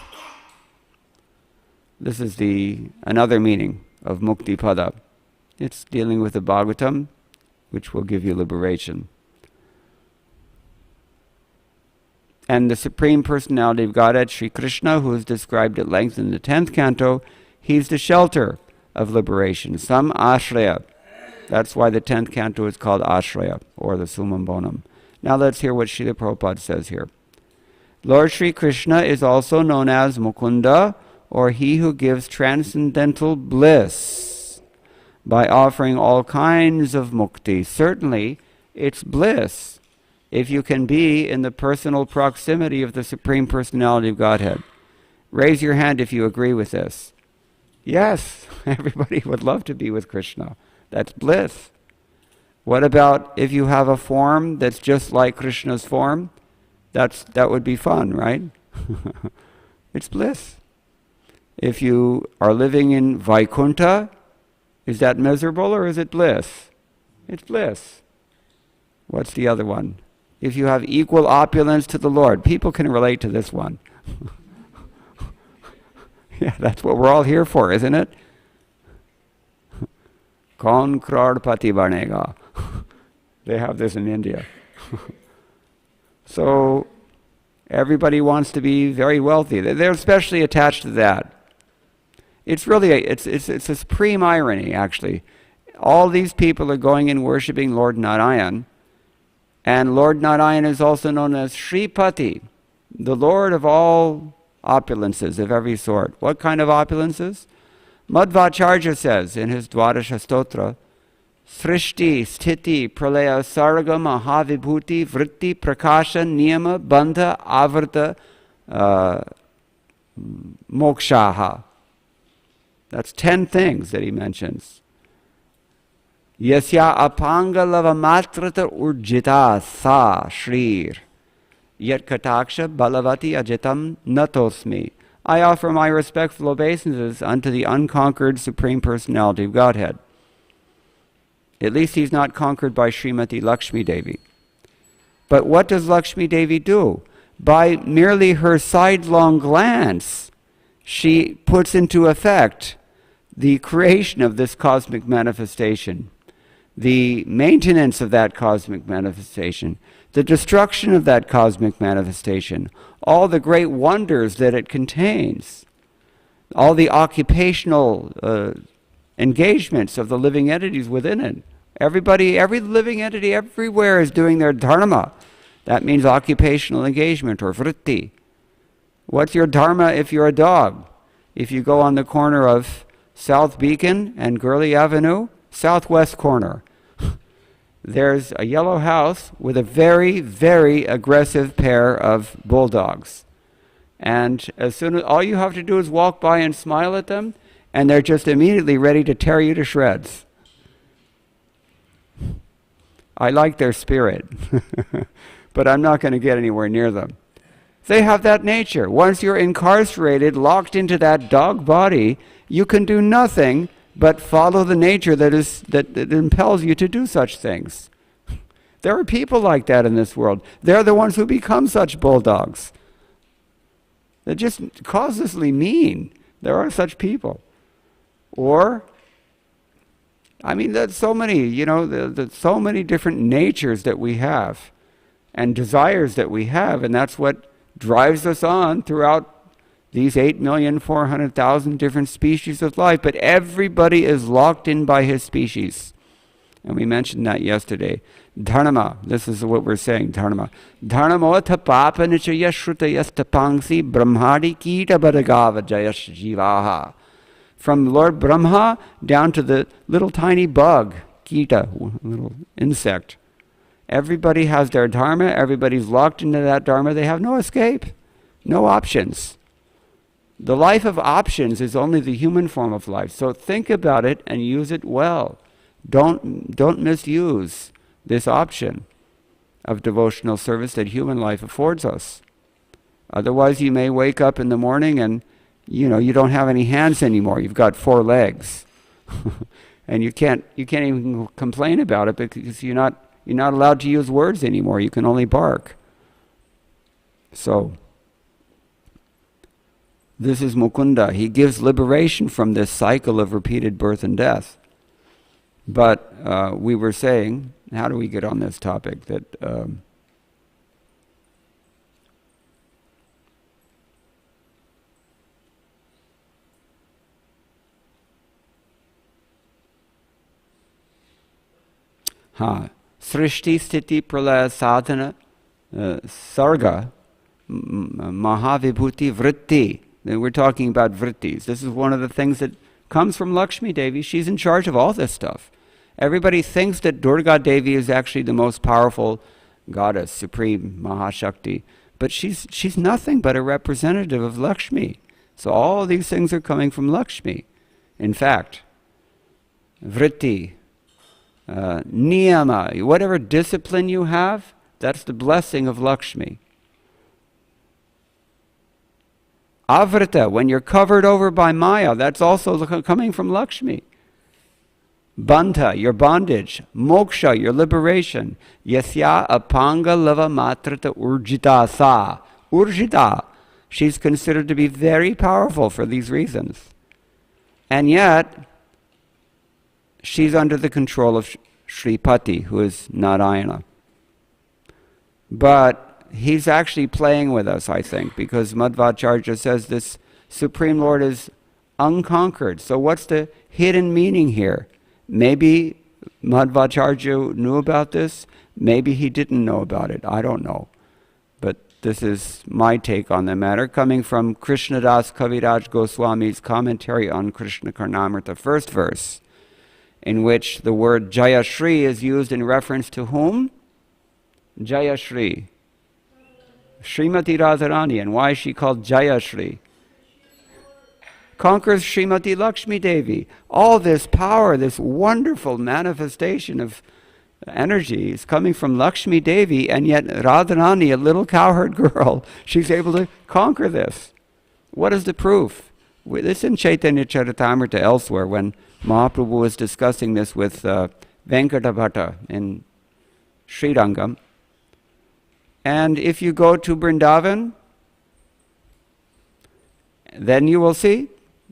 another meaning of mukti pada. It's dealing with the Bhagavatam, which will give you liberation. And the Supreme Personality of Godhead, Sri Krishna, who is described at length in the 10th canto, he's the shelter of liberation. Sam ashraya. That's why the 10th canto is called Ashraya, or the Summum Bonum. Now let's hear what Srila Prabhupada says here. Lord Sri Krishna is also known as Mukunda, or he who gives transcendental bliss, by offering all kinds of mukti. Certainly, it's bliss if you can be in the personal proximity of the Supreme Personality of Godhead. Raise your hand if you agree with this. Yes, everybody would love to be with Krishna. That's bliss. What about if you have a form that's just like Krishna's form? That would be fun, right? It's bliss. If you are living in Vaikuntha, is that miserable or is it bliss? It's bliss. What's the other one? If you have equal opulence to the Lord. People can relate to this one. Yeah, that's what we're all here for, isn't it? Kaun crorepati banega. They have this in India. So everybody wants to be very wealthy. They're especially attached to that. It's really it's a supreme irony, actually. All these people are going and worshipping Lord Narayan, and Lord Narayan is also known as Shripati, the Lord of all opulences of every sort. What kind of opulences? Madhvacharya says in his Dwadasha Stotra, Srishti, Sthiti, Pralaya, Sarga, Mahavibhuti, Vritti, Prakasha, Niyama, Bandha, Avarta, Mokshaha. That's 10 things that he mentions. Yasya apanga lava matrata urjita sa shrir. Yet kataksha balavati ajitam natosmi. I offer my respectful obeisances unto the unconquered Supreme Personality of Godhead. At least he's not conquered by Srimati Lakshmi Devi. But what does Lakshmi Devi do? By merely her sidelong glance, she puts into effect the creation of this cosmic manifestation, the maintenance of that cosmic manifestation, the destruction of that cosmic manifestation, all the great wonders that it contains, all the occupational engagements of the living entities within it. Everybody, every living entity everywhere is doing their dharma. That means occupational engagement or vritti. What's your dharma if you're a dog? If you go on the corner of South Beacon and Gurley Avenue, southwest corner, there's a yellow house with a very, very aggressive pair of bulldogs. And as soon as all you have to do is walk by and smile at them, and they're just immediately ready to tear you to shreds. I like their spirit. but I'm not going to get anywhere near them. They have that nature. Once you're incarcerated, locked into that dog body, you can do nothing but follow the nature that impels you to do such things. There are people like that in this world. They're the ones who become such bulldogs. They're just causelessly mean. There are such people. Or, I mean, there's so many, there's so many different natures that we have and desires that we have, and that's what drives us on throughout these 8,400,000 different species of life. But everybody is locked in by his species. And we mentioned that yesterday. Dharma, this is what we're saying, dharma. Dharmotha papa nichaya shrutayasta pangsi brahmadi kita badagava jayash jivaha. From Lord Brahma down to the little tiny bug, kita, little insect. Everybody has their dharma, everybody's locked into that dharma, they have no escape, no options. The life of options is only the human form of life, so think about it and use it well. Don't misuse this option of devotional service that human life affords us. Otherwise you may wake up in the morning and you don't have any hands anymore, you've got 4 legs. And you can't even complain about it because you're not allowed to use words anymore. You can only bark. So, this is Mukunda. He gives liberation from this cycle of repeated birth and death. But we were saying, how do we get on this topic? That Srishti Sthiti Pralaya Sadhana Sarga Mahavibhuti Vritti. We're talking about vrittis. This is one of the things that comes from Lakshmi Devi. She's in charge of all this stuff. Everybody thinks that Durga Devi is actually the most powerful goddess, supreme Mahashakti. But she's nothing but a representative of Lakshmi. So all these things are coming from Lakshmi. In fact, vritti, niyama, whatever discipline you have, that's the blessing of Lakshmi. Avrita, when you're covered over by Maya, that's also coming from Lakshmi. Banta, your bondage. Moksha, your liberation. Yasya apanga lava matrata urjita sa. Urjita, she's considered to be very powerful for these reasons. And yet, she's under the control of Shripati, who is Narayana. But he's actually playing with us, I think, because Madhvacharya says this Supreme Lord is unconquered. So what's the hidden meaning here? Maybe Madhvacharya knew about this. Maybe he didn't know about it. I don't know. But this is my take on the matter, coming from Krishnadas Kaviraj Goswami's commentary on Krishna Karnamrita, first verse, in which the word Jayashri is used in reference to whom? Jayashri. Srimati Radharani. And why is she called Jayashri? Conquers Srimati Lakshmi Devi. All this power, this wonderful manifestation of energy is coming from Lakshmi Devi, and yet Radharani, a little cowherd girl, she's able to conquer this. What is the proof? This is in Chaitanya Charitamrita elsewhere, when Mahaprabhu was discussing this with Venkata in Srirangam. And if you go to Vrindavan, then you will see,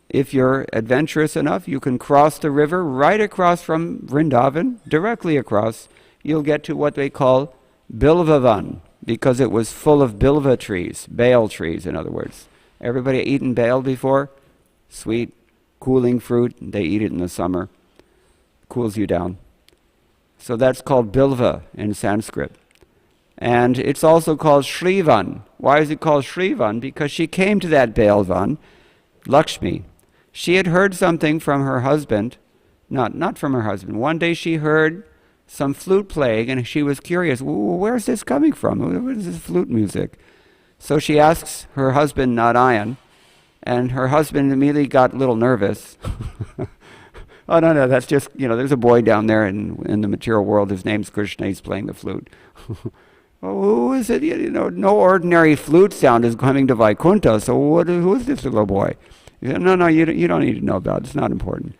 if you're adventurous enough, you can cross the river right across from Vrindavan, directly across. You'll get to what they call Bilvavan, because it was full of bilva trees, bael trees, in other words. Everybody eaten bael before? Sweet, cooling fruit. They eat it in the summer. Cools you down. So that's called bilva in Sanskrit. And it's also called Shrivan. Why is it called Shrivan? Because she came to that Bailvan, Lakshmi. She had heard something from her husband, not from her husband. One day she heard some flute playing and she was curious, where's this coming from? What is this flute music? So she asks her husband, Narayan, and her husband immediately got a little nervous. Oh, no, that's just, there's a boy down there in the material world, his name's Krishna, he's playing the flute. Oh, who is it? You know, no ordinary flute sound is coming to Vaikuntha, so who is this little boy? He said, no, you don't need to know about it. It's not important.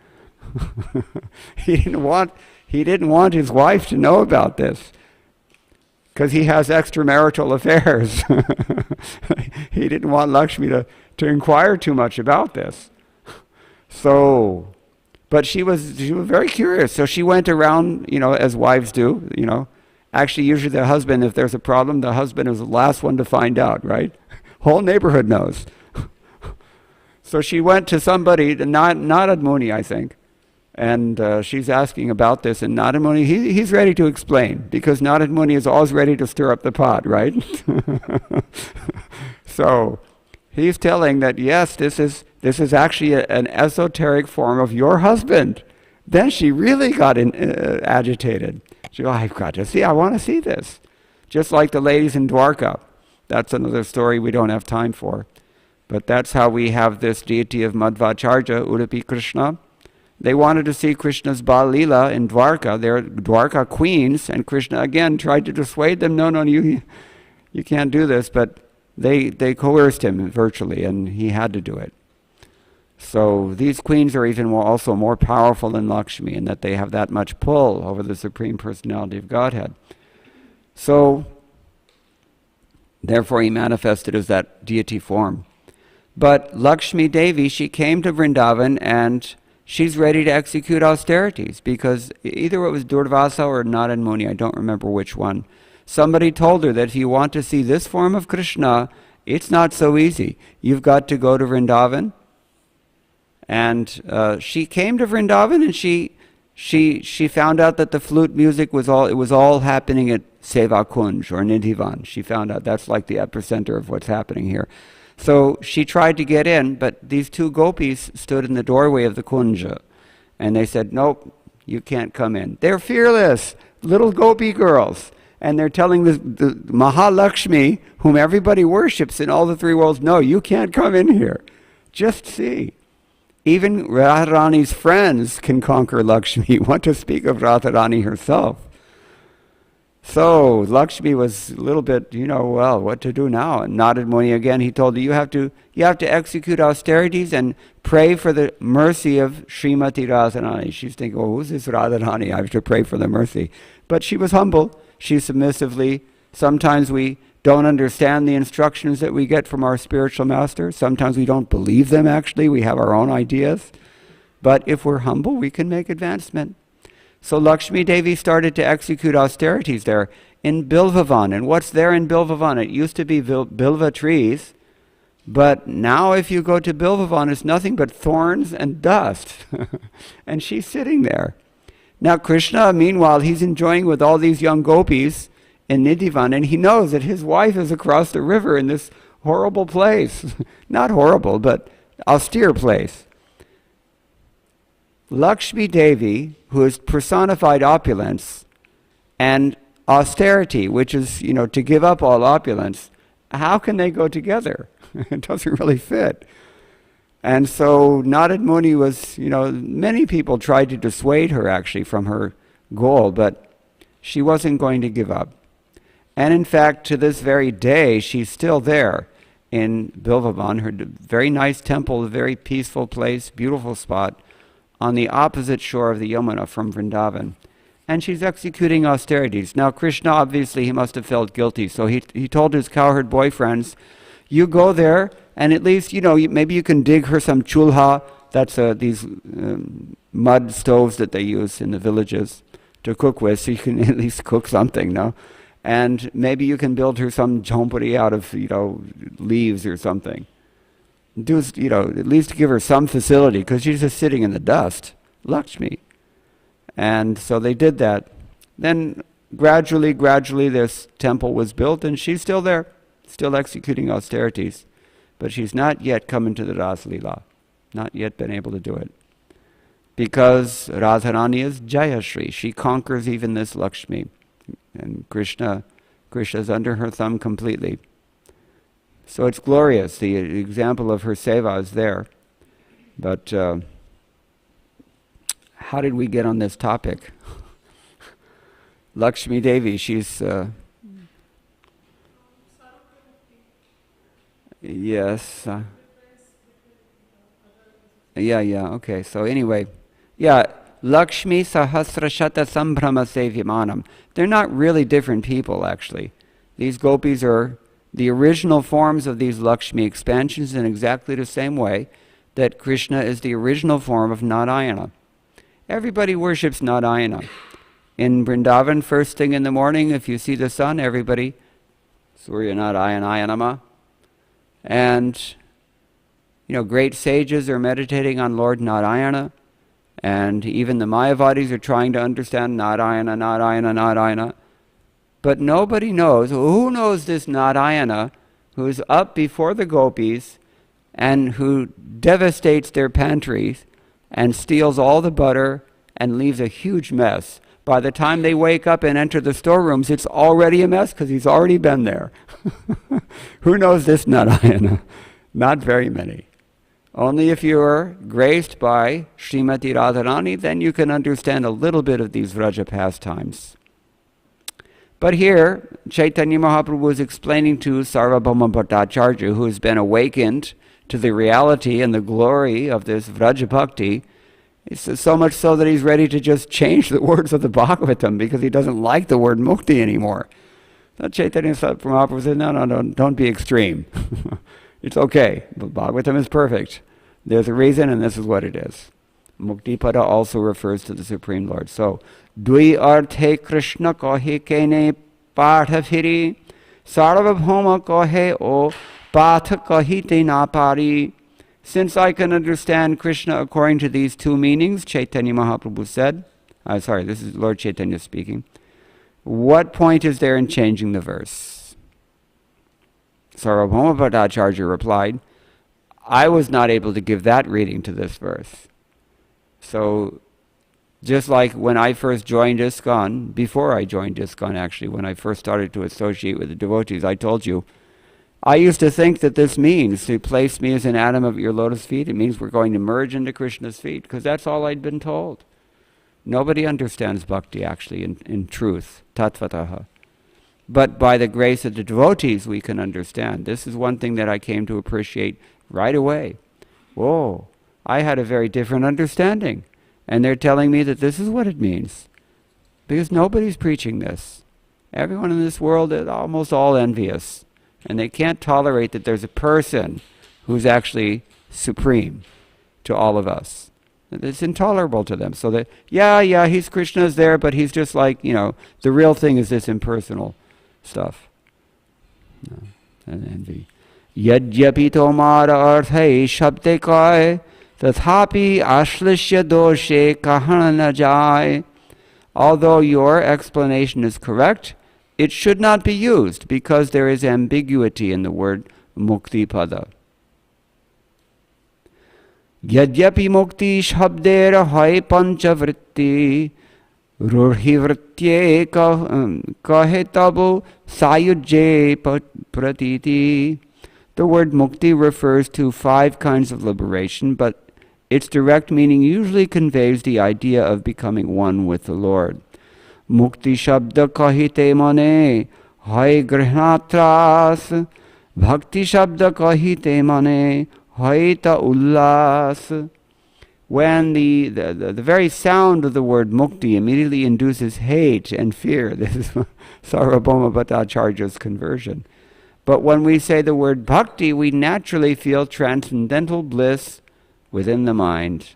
He didn't want his wife to know about this because he has extramarital affairs. He didn't want Lakshmi to inquire too much about this. So, but she was very curious. So she went around, as wives do, Actually, usually the husband, if there's a problem, the husband is the last one to find out, right? Whole neighborhood knows. So she went to somebody, Narad Muni, I think, and she's asking about this, and Narad Muni, he's ready to explain, because Narad Muni is always ready to stir up the pot, right? So he's telling that, yes, this is actually an esoteric form of your husband. Then she really got agitated. She goes, I've got to see, I want to see this. Just like the ladies in Dwarka. That's another story we don't have time for. But that's how we have this deity of Madhvacharya, Udupi Krishna. They wanted to see Krishna's Bal Leela in Dwarka. They're Dwarka queens, and Krishna again tried to dissuade them. No, you can't do this. But they coerced him virtually, and he had to do it. So these queens are even also more powerful than Lakshmi in that they have that much pull over the Supreme Personality of Godhead. So, therefore he manifested as that deity form. But Lakshmi Devi, she came to Vrindavan and she's ready to execute austerities because either it was Durvasa or Narad Muni, I don't remember which one. Somebody told her that if you want to see this form of Krishna, it's not so easy. You've got to go to Vrindavan. And she came to Vrindavan and she found out that the flute music was all happening at Seva Kunj or Nidhivan. She found out that's like the epicenter of what's happening here. So she tried to get in, but these two gopis stood in the doorway of the kunja. And they said, nope, you can't come in. They're fearless, little gopi girls. And they're telling the Mahalakshmi, whom everybody worships in all the three worlds, no, you can't come in here. Just see. Even Radharani's friends can conquer Lakshmi. What to speak of Radharani herself? So Lakshmi was a little bit, well, what to do now? And Narad Muni again, he told her, you have to execute austerities and pray for the mercy of Srimati Radharani. She's thinking, oh, who's this Radharani? I have to pray for the mercy. But she was humble. She submissively, sometimes we don't understand the instructions that we get from our spiritual master. Sometimes we don't believe them, actually. We have our own ideas. But if we're humble, we can make advancement. So Lakshmi Devi started to execute austerities there in Bilvavan. And what's there in Bilvavan? It used to be Bilva trees. But now if you go to Bilvavan, it's nothing but thorns and dust. And she's sitting there. Now Krishna, meanwhile, he's enjoying with all these young gopis in Nidhivan, and he knows that his wife is across the river in this horrible place. Not horrible, but austere place. Lakshmi Devi, who has personified opulence and austerity, which is, to give up all opulence, how can they go together? It doesn't really fit. And so Narad Muni was, many people tried to dissuade her actually from her goal, but she wasn't going to give up. And in fact, to this very day, she's still there in Bilvavan, her very nice temple, a very peaceful place, beautiful spot, on the opposite shore of the Yamuna from Vrindavan. And she's executing austerities. Now Krishna, obviously, he must have felt guilty, so he told his cowherd boyfriends, you go there, and at least, maybe you can dig her some chulha, that's these mud stoves that they use in the villages to cook with, so you can at least cook something, no? And maybe you can build her some jhompuri out of, leaves or something. At least give her some facility, because she's just sitting in the dust, Lakshmi. And so they did that. Then gradually, this temple was built, and she's still there, still executing austerities. But she's not yet come into the Ras Leela, not yet been able to do it. Because Radharani is Jayashri, she conquers even this Lakshmi. And Krishna's under her thumb completely. So it's glorious. The example of her seva is there. But how did we get on this topic? Lakshmi Devi, she's Yes. Yeah, okay. So anyway, yeah, Lakshmi Sahasrashata Sambhrama Sevyamanam. They're not really different people, actually. These gopis are the original forms of these Lakshmi expansions in exactly the same way that Krishna is the original form of Narayana. Everybody worships Narayana. In Vrindavan, first thing in the morning, if you see the sun, everybody, Surya Narayanaya Namah. And, great sages are meditating on Lord Narayana. And even the Mayavadis are trying to understand Narayana, Narayana, Narayana. But nobody knows, who knows this Narayana who's up before the gopis and who devastates their pantries and steals all the butter and leaves a huge mess. By the time they wake up and enter the storerooms, it's already a mess because he's already been there. Who knows this Narayana? Not very many. Only if you are graced by Srimati Radharani, then you can understand a little bit of these Vraja pastimes. But here, Chaitanya Mahaprabhu is explaining to Sarvabhauma Bhattacharya, who has been awakened to the reality and the glory of this Vraja Bhakti, so much so that he's ready to just change the words of the Bhagavatam because he doesn't like the word mukti anymore. So Chaitanya Mahaprabhu said, no, don't be extreme. It's okay. The Bhagavatam is perfect. There's a reason, and this is what it is. Mukti Pada also refers to the Supreme Lord. So, Dui Arthe Krishna Kohe Kene Partha Phiri Sarvabhauma Kohe O Patha Kahite Na Pari. Since I can understand Krishna according to these two meanings, Chaitanya Mahaprabhu said, this is Lord Chaitanya speaking, what point is there in changing the verse? Sarvabhauma Bhattacharya replied, I was not able to give that reading to this verse. So, just like when I first joined ISKCON, before I joined ISKCON actually, when I first started to associate with the devotees, I told you, I used to think that this means to place me as an atom of your lotus feet. It means we're going to merge into Krishna's feet, because that's all I'd been told. Nobody understands bhakti actually in truth, tattvataha. But by the grace of the devotees we can understand. This is one thing that I came to appreciate right away. Whoa, I had a very different understanding. And they're telling me that this is what it means. Because nobody's preaching this. Everyone in this world is almost all envious. And they can't tolerate that there's a person who's actually supreme to all of us. It's intolerable to them. So that, he's Krishna's there, but he's just like, the real thing is this impersonal stuff. No, and envy. Yadyapi tomara arthai shabde kai tathapi ashlishya doshe kahana na jai. Although your explanation is correct, it should not be used because there is ambiguity in the word mukti pada. Yadyapi mukti shabdera hai panchavritti rurhi vritye kahe tabu sayujje pratiti. The word mukti refers to 5 kinds of liberation, but its direct meaning usually conveys the idea of becoming one with the Lord. Mukti shabda kahite mane hai grihnatras, bhakti shabda kahite mane hai ta ullas. When the very sound of the word mukti immediately induces hate and fear, this is Sarvabhauma Bhattacharya's conversion. But when we say the word bhakti, we naturally feel transcendental bliss within the mind.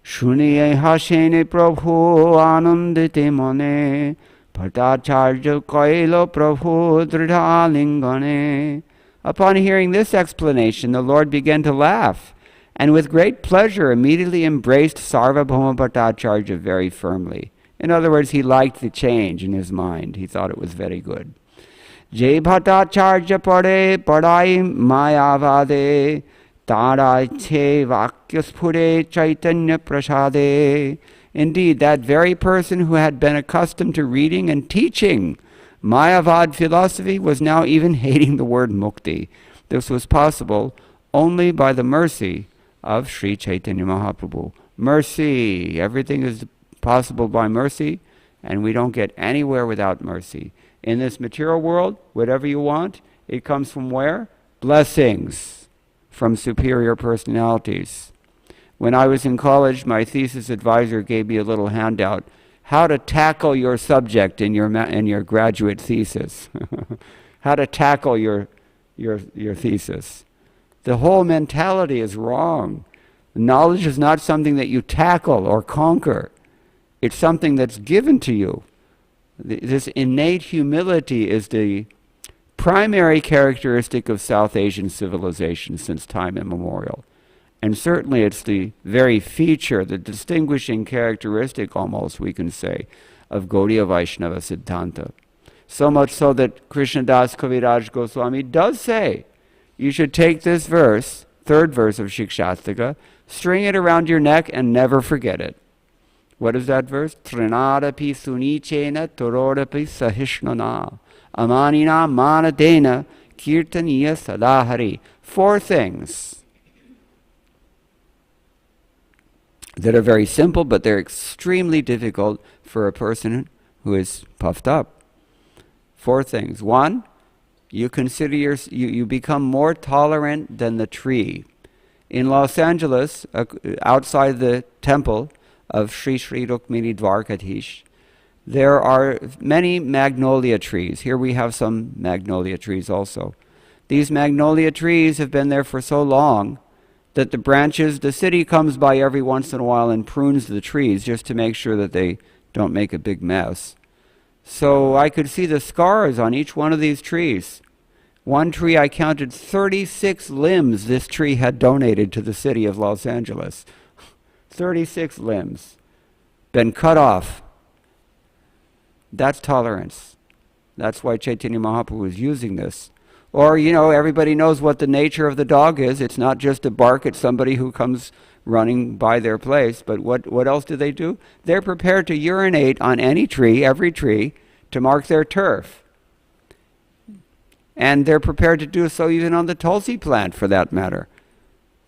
Shuniye hashene prabhu anandite mane Bhattacharya kailo prabhu dridhalingane. Upon hearing this explanation, the Lord began to laugh, and with great pleasure immediately embraced Sarvabhauma Bhattacharya very firmly. In other words, he liked the change in his mind. He thought it was very good. Jai Bhattacharya pade padai mayavade tara che vakyaspure chaitanya prasade. Indeed, that very person who had been accustomed to reading and teaching Mayavad philosophy was now even hating the word mukti. This was possible only by the mercy of Sri Chaitanya Mahaprabhu. Mercy, everything is possible by mercy, And we don't get anywhere without mercy. In this material world, whatever you want, it comes from where? Blessings from superior personalities. When I was in college, my thesis advisor gave me a little handout, how to tackle your subject in your graduate thesis. How to tackle your thesis. The whole mentality is wrong. Knowledge is not something that you tackle or conquer. It's something that's given to you. This innate humility is the primary characteristic of South Asian civilization since time immemorial. And certainly it's the very feature, the distinguishing characteristic almost, we can say, of Gaudiya Vaishnava Siddhanta. So much so that Krishnadas Kaviraj Goswami does say, you should take this verse, third verse of Shikshashtaka, string it around your neck and never forget it. What is that verse? Trinadapi sunichena torodapi sahishnana amanina manadena kirtaniya sadahari. 4 things that are very simple, but they're extremely difficult for a person who is puffed up. 4 things. 1, you consider you become more tolerant than the tree. In Los Angeles, outside the temple of Sri Sri Rukmini Dwarkadhish, there are many magnolia trees. Here we have some magnolia trees also. These magnolia trees have been there for so long that the city comes by every once in a while and prunes the trees just to make sure that they don't make a big mess. So I could see the scars on each one of these trees. One tree, I counted 36 limbs this tree had donated to the city of Los Angeles. 36 limbs. Been cut off. That's tolerance. That's why Chaitanya Mahaprabhu was using this. Or, everybody knows what the nature of the dog is. It's not just to bark at somebody who comes running by their place, but what else do? They're prepared to urinate on any tree, every tree, to mark their turf. And they're prepared to do so even on the Tulsi plant, for that matter.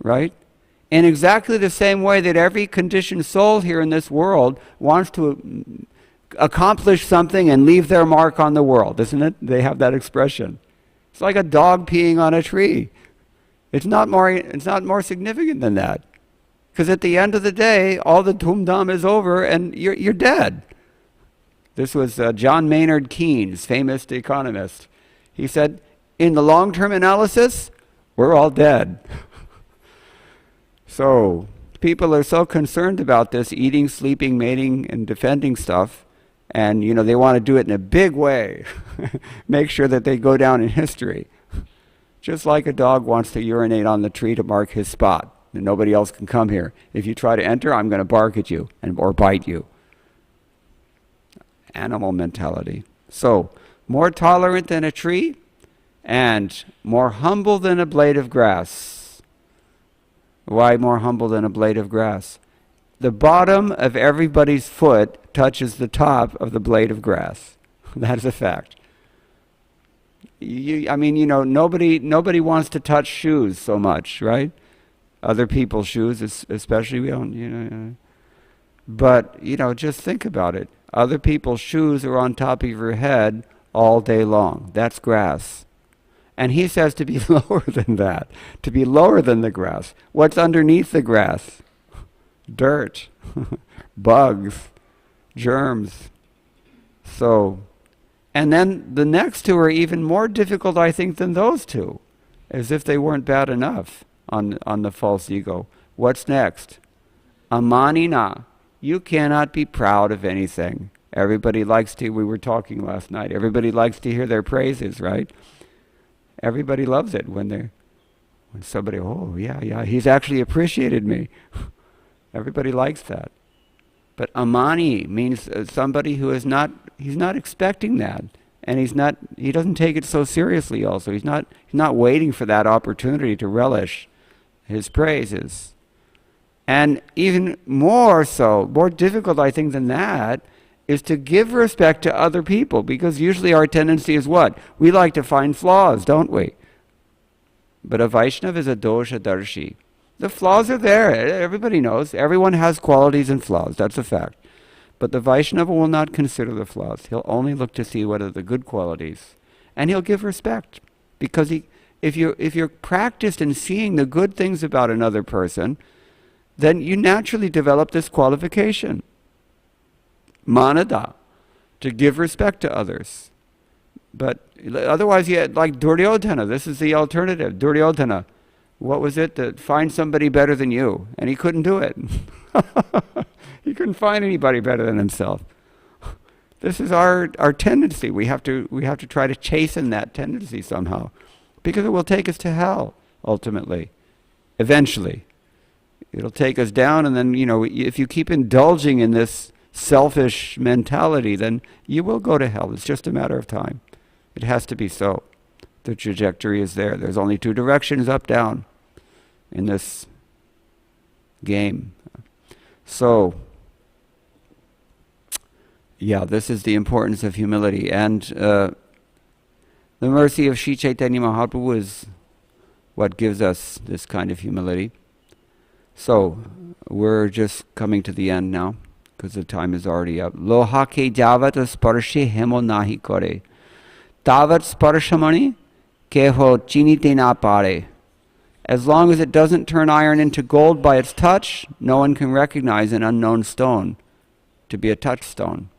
Right? In exactly the same way that every conditioned soul here in this world wants to accomplish something and leave their mark on the world, isn't it? They have that expression. It's like a dog peeing on a tree. It's not more significant than that. Because at the end of the day, all the dhum-dham is over and you're dead. This was John Maynard Keynes, famous economist. He said, in the long-term analysis, we're all dead. So people are so concerned about this eating, sleeping, mating, and defending stuff, and they want to do it in a big way. Make sure that they go down in history. Just like a dog wants to urinate on the tree to mark his spot, and nobody else can come here. If you try to enter, I'm going to bark at you or bite you. Animal mentality. So, more tolerant than a tree, and more humble than a blade of grass. Why more humble than a blade of grass? The bottom of everybody's foot touches the top of the blade of grass. That is a fact. Nobody wants to touch shoes so much, right? Other people's shoes, especially, we don't, But, just think about it. Other people's shoes are on top of your head all day long. That's grass. And he says to be lower than that, to be lower than the grass. What's underneath the grass? Dirt, bugs, germs. So, and then the next 2 are even more difficult, I think, than those 2, as if they weren't bad enough on the false ego. What's next? Amanina. You cannot be proud of anything. Everybody likes to, we were talking last night, everybody likes to hear their praises, right? Everybody loves it when somebody, oh yeah, he's actually appreciated me. Everybody likes that. But amani means somebody who he's not expecting that. And he doesn't take it so seriously also. He's not waiting for that opportunity to relish his praises. And even more so, more difficult I think than that, is to give respect to other people, because usually our tendency is what? We like to find flaws, don't we? But a Vaishnava is a dosha darshi. The flaws are there. Everybody knows. Everyone has qualities and flaws. That's a fact. But the Vaishnava will not consider the flaws. He'll only look to see what are the good qualities. And he'll give respect. Because if you're practiced in seeing the good things about another person, then you naturally develop this qualification. Manada, to give respect to others. But otherwise, like Duryodhana, this is the alternative. Duryodhana, what was it? To find somebody better than you. And he couldn't do it. He couldn't find anybody better than himself. This is our tendency. We have to try to chasten that tendency somehow. Because it will take us to hell, ultimately. Eventually. It'll take us down, and then, if you keep indulging in this selfish mentality, then you will go to hell. It's just a matter of time. It has to be so. The trajectory is there. There's only two directions, up, down, in this game. So, this is the importance of humility. And the mercy of Sri Chaitanya Mahaprabhu is what gives us this kind of humility. So, we're just coming to the end now, because the time is already up. Loha ke javat sparshe hemo nahi kare. Tavat sparshamani keho chinite na pare. As long as it doesn't turn iron into gold by its touch, no one can recognize an unknown stone to be a touchstone.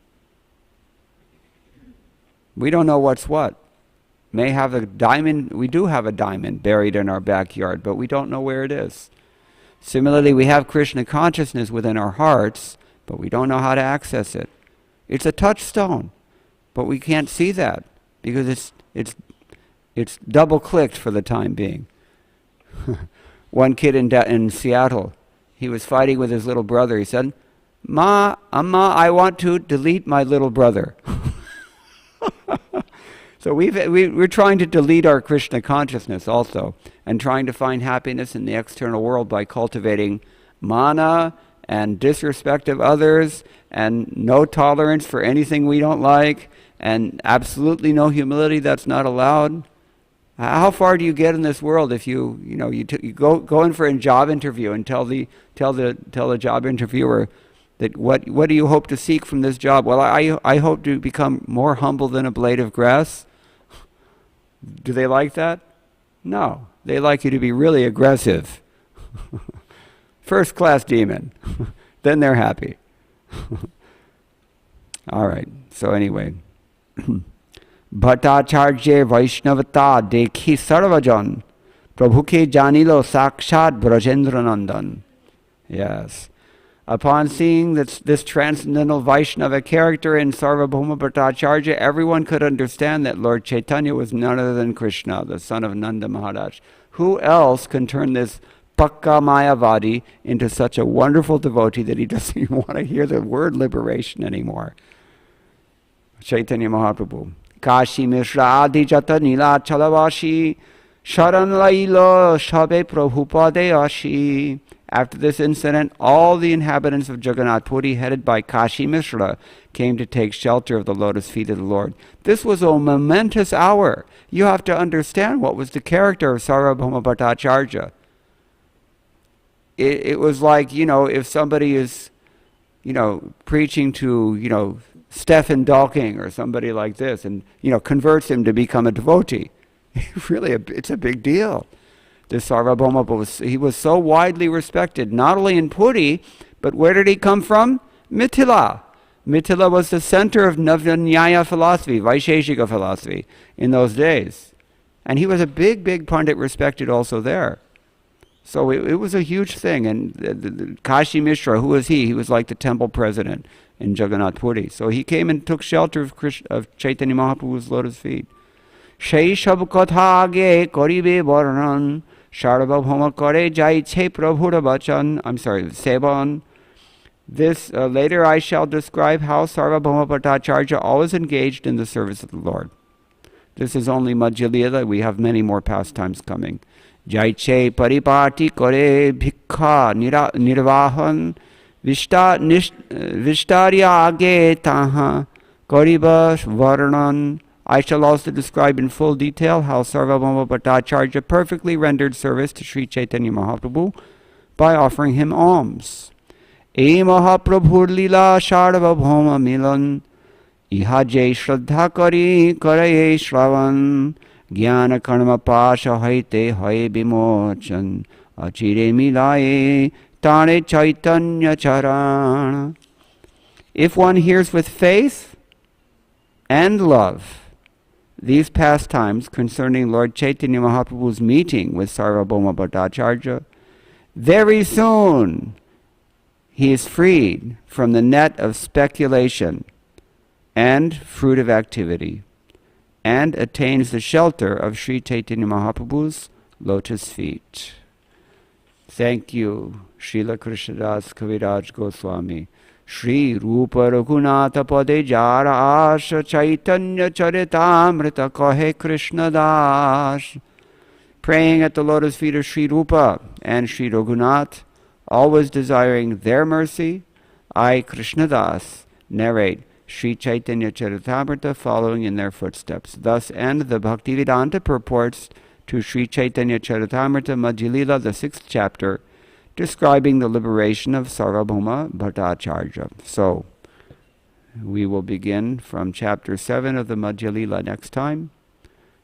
We don't know what's what. May have a diamond, we do have a diamond buried in our backyard, but we don't know where it is. Similarly, we have Krishna consciousness within our hearts, but we don't know how to access it. It's a touchstone, but we can't see that because it's double-clicked for the time being. One kid in Seattle, he was fighting with his little brother. He said, Amma, I want to delete my little brother. So we're trying to delete our Krishna consciousness also, and trying to find happiness in the external world by cultivating mana and disrespect of others and no tolerance for anything we don't like and absolutely no humility. That's not allowed. How far do you get in this world if you go in for a job interview and tell the job interviewer that what do you hope to seek from this job? Well, I hope to become more humble than a blade of grass. Do they like that? No. They like you to be really aggressive. First class demon. Then they're happy. All right. So anyway. Bhattacharya Vaishnavata dekhi sarvajan Prabhuke janilo sakshat Brajendra Nandan. Yes. Upon seeing this transcendental Vaishnava character in Sarvabhauma Bhattacharya, everyone could understand that Lord Chaitanya was none other than Krishna, the son of Nanda Maharaj. Who else can turn this Pakka Mayavadi into such a wonderful devotee that he doesn't even want to hear the word liberation anymore? Chaitanya Mahaprabhu. Kashi Mishra Adi Jata Nila Chalavashi Sharan Laila Shabe Prabhupade Ashi. After this incident, all the inhabitants of Jagannath Puri, headed by Kashi Mishra, came to take shelter of the lotus feet of the Lord. This was a momentous hour. You have to understand what was the character of Sarvabhauma Bhattacharya. It was like, if somebody is, preaching to, Stephen Dalking or somebody like this and, converts him to become a devotee. Really, it's a big deal. This Sarvabhauma, he was so widely respected, not only in Puri, but where did he come from? Mithila. Mithila was the center of Navanyaya philosophy, Vaisheshika philosophy in those days. And he was a big, big Pandit, respected also there. So it was a huge thing. And Kashi Mishra, who was he? He was like the temple president in Jagannath Puri. So he came and took shelter of Chaitanya Mahaprabhu's lotus feet. Shei shab katha age karibe varnan Sarvabhauma kare jaiche prabhura vachan. Sevan. This later I shall describe how Sarvabhauma Bhattacharya always engaged in the service of the Lord. This is only Madhya Lila. We have many more pastimes coming. Jaiche paripati kare bhikha nirvahan Vishtarya age taha kariba varnan. I shall also describe in full detail how Sarvabhauma Bhattacharya perfectly rendered service to Sri Chaitanya Mahaprabhu by offering him alms. এই মহাপ্রভুর লীলা সার্বভৌম মিলন, ইহা যে শ্রদ্ধা করি করে এই শ্রবণ, জ্ঞান কর্ম পাশ হইতে হয় বিমোচন, অচিরে মিলায়ে তারে চৈতন্য চরণ. If one hears with faith and love these pastimes concerning Lord Chaitanya Mahaprabhu's meeting with Sarvabhauma Bhattacharya, very soon he is freed from the net of speculation and fruitive activity, and attains the shelter of Sri Chaitanya Mahaprabhu's lotus feet. Thank you, Srila Krishnadas Kaviraj Goswami. Shri Rupa Raghunatha Pade Jara Asha Chaitanya Charitamrita Kahe Krishna Das. Praying at the lotus feet of Sri Rupa and Sri Raghunath, always desiring their mercy, I, Krishna Das, narrate Sri Chaitanya Charitamrita following in their footsteps. Thus end the Bhaktivedanta purports to Sri Chaitanya Charitamrita Madhya Lila, the 6th chapter, describing the liberation of Sarvabhauma Bhattacharya. So, we will begin from chapter 7 of the Madhya Lila next time.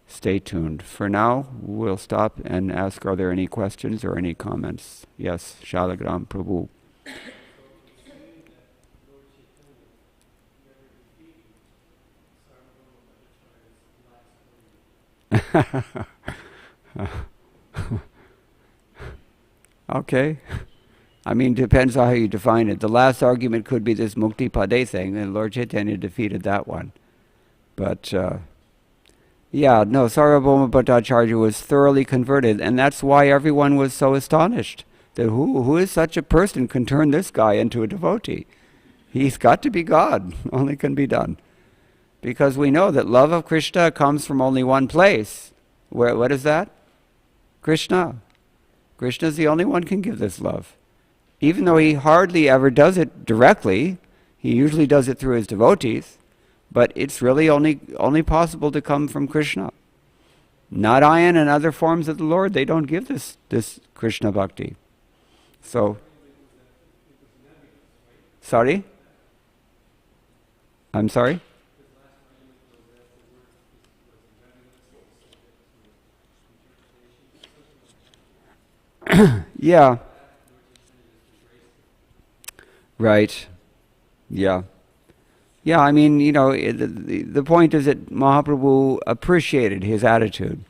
Stay tuned. For now, we'll stop and ask, are there any questions or any comments? Yes, Shalagram Prabhu. Okay. I mean, depends on how you define it. The last argument could be this Mukti Pade thing, and Lord Chaitanya defeated that one. But, yeah, no, Sarvabhauma Bhattacharya was thoroughly converted, and that's why everyone was so astonished. That who is such a person can turn this guy into a devotee? He's got to be God. Only can be done. Because we know that love of Krishna comes from only one place. What is that? Krishna. Krishna is the only one who can give this love. Even though he hardly ever does it directly, he usually does it through his devotees, but it's really only possible to come from Krishna. Narayan and other forms of the Lord, they don't give this Krishna bhakti. So, sorry? I'm sorry? Yeah. Right. Yeah. Yeah, I mean, you know, the point is that Mahaprabhu appreciated his attitude.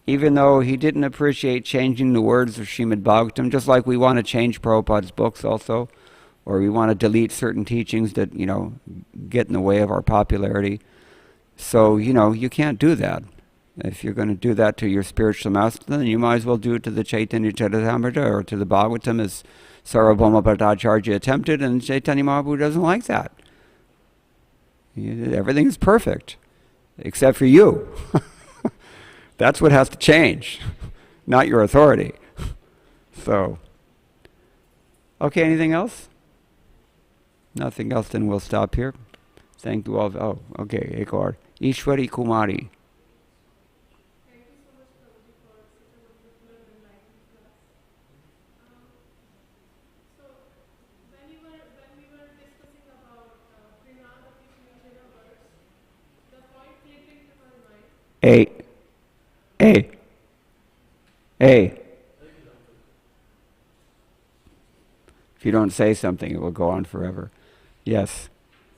Even though he didn't appreciate changing the words of Srimad Bhagavatam, just like we want to change Prabhupada's books also, or we want to delete certain teachings that, you know, get in the way of our popularity. So, you know, you can't do that. If you're going to do that to your spiritual master, then you might as well do it to the Chaitanya Charitamrita or to the Bhagavatam as Sarvabhauma Bhattacharya attempted, and Chaitanya Mahaprabhu doesn't like that. Everything is perfect, except for you. That's what has to change, not your authority. So, okay, anything else? Nothing else, then we'll stop here. Thank you all. Oh, okay, Ekor. Ishwari Kumari. A. If you don't say something, it will go on forever. Yes.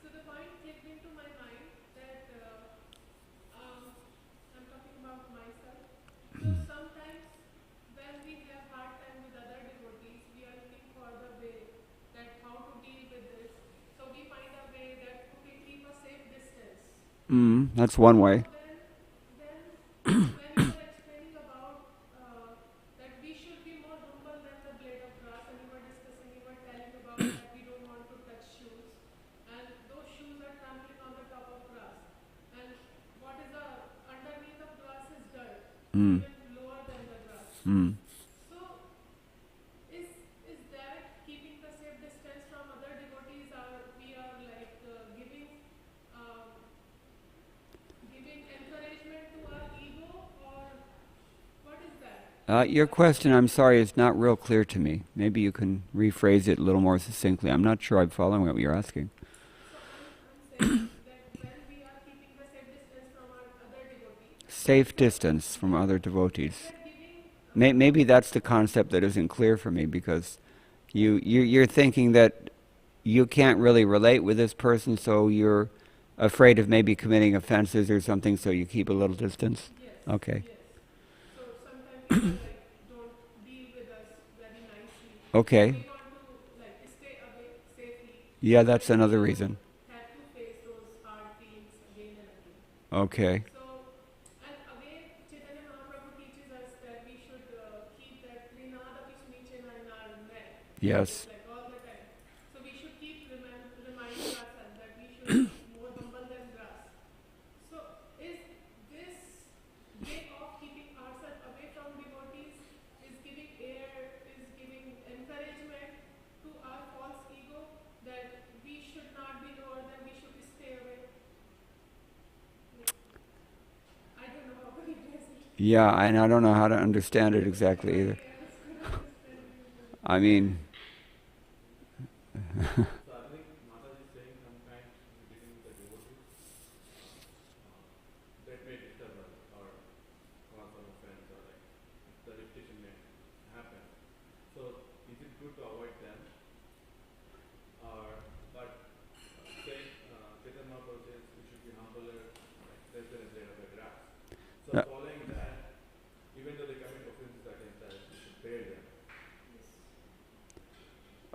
So the point clicked into my mind that I'm talking about myself. So sometimes when we have hard time with other devotees, we are looking for the way that how to deal with this. So we find a way that we keep a safe distance. That's one way. Then when you were explaining about that we should be more humble than the blade of grass, and you were discussing, you were telling about that we don't want to touch shoes, and those shoes are trampling on the top of grass. And what is underneath of grass is dirt, even lower than the grass. So is that keeping the safe distance from other devotees, or we are like giving encouragement to our ego, or what is that? Your question, I'm sorry, is not real clear to me. Maybe you can rephrase it a little more succinctly. I'm not sure I'm following what you're asking. So I'm saying that when we are keeping the safe distance from our other devotees, Safe distance from other devotees. we are giving Maybe that's the concept that isn't clear for me, because you're thinking that you can't really relate with this person, so you're afraid of maybe committing offenses or something, so you keep a little distance? yes, Okay. yes. So sometimes people like don't deal with us very nicely. Okay. We want to like stay away safely. Yeah, that's another reason. Have to face those hard feelings again and again. Okay. So, and again, Chaitanya Mahaprabhu teaches us that we should keep that Trinada Pismichena in our neck. Yes. Like all the time. So we should keep reminding ourselves that we should be more humble than grass. So is this way of keeping ourselves away from devotees, is giving air, is giving encouragement to our false ego that we should not be lower than we should stay away? I don't know how to address it. Yeah, and I don't know how to understand it exactly either. I mean, So I think Mataji is saying sometimes dealing with the devotees, that may disturb us or cause some offense or like the repetition may happen. So is it good to avoid them? Or but say Chaitanya Mahaprabhu says we should be humbler, like less than a blade of a grass. So No. following that, even though they commit offenses against us, we should bear them.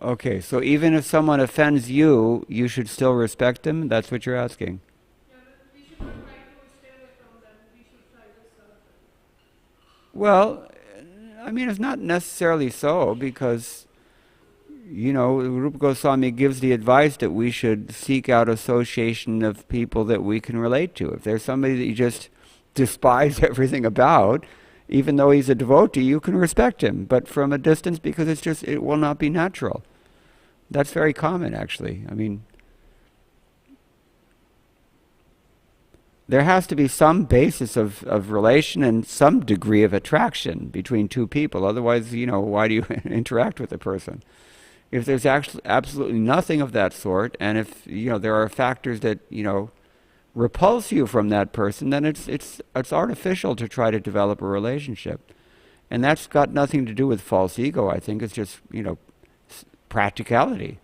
okay, so even if someone offends you, you should still respect them? That's what you're asking? Yeah, but we should not try to stay away from them. We should try to serve them. Well, I mean, it's not necessarily so, because, you know, Rupa Goswami gives the advice that we should seek out association of people that we can relate to. If there's somebody that you just despise everything about, even though he's a devotee, you can respect him, but from a distance, because it will not be natural. That's very common, actually. I mean, there has to be some basis of relation and some degree of attraction between two people. Otherwise, you know, why do you interact with a person? If there's actually absolutely nothing of that sort, and if, you know, there are factors that, you know, repulse you from that person, then it's artificial to try to develop a relationship. And that's got nothing to do with false ego, I think. It's just, you know, practicality.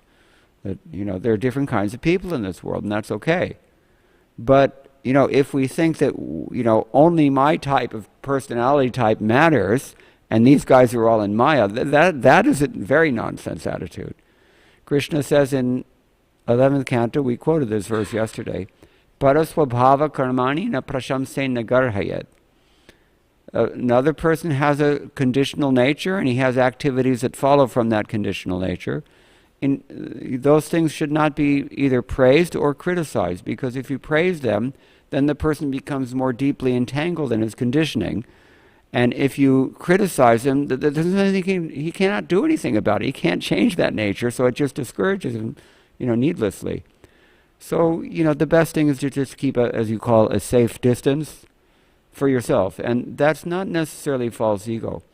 That, you know, there are different kinds of people in this world, and that's okay. But, you know, if we think that, you know, only my type of personality type matters, and these guys are all in Maya, that is a very nonsense attitude. Krishna says in 11th canto, we quoted this verse yesterday, Paraswabhava karmani na prashamse nagarhayat. Another person has a conditional nature, and he has activities that follow from that conditional nature. Those things should not be either praised or criticized, because if you praise them, then the person becomes more deeply entangled in his conditioning. And if you criticize him, there's nothing he cannot do anything about it. He can't change that nature, so it just discourages him, you know, needlessly. So, you know, the best thing is to just keep, as you call, a safe distance for yourself. And that's not necessarily false ego.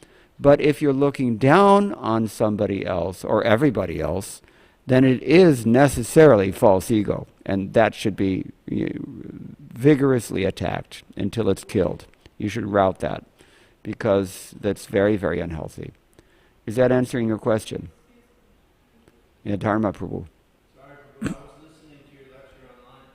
But if you're looking down on somebody else or everybody else, then it is necessarily false ego. And that should be vigorously attacked until it's killed. You should rout that, because that's very, very unhealthy. Is that answering your question? Yeah, Dharma Prabhu. Sorry, Prabhu, I was listening to your lecture online.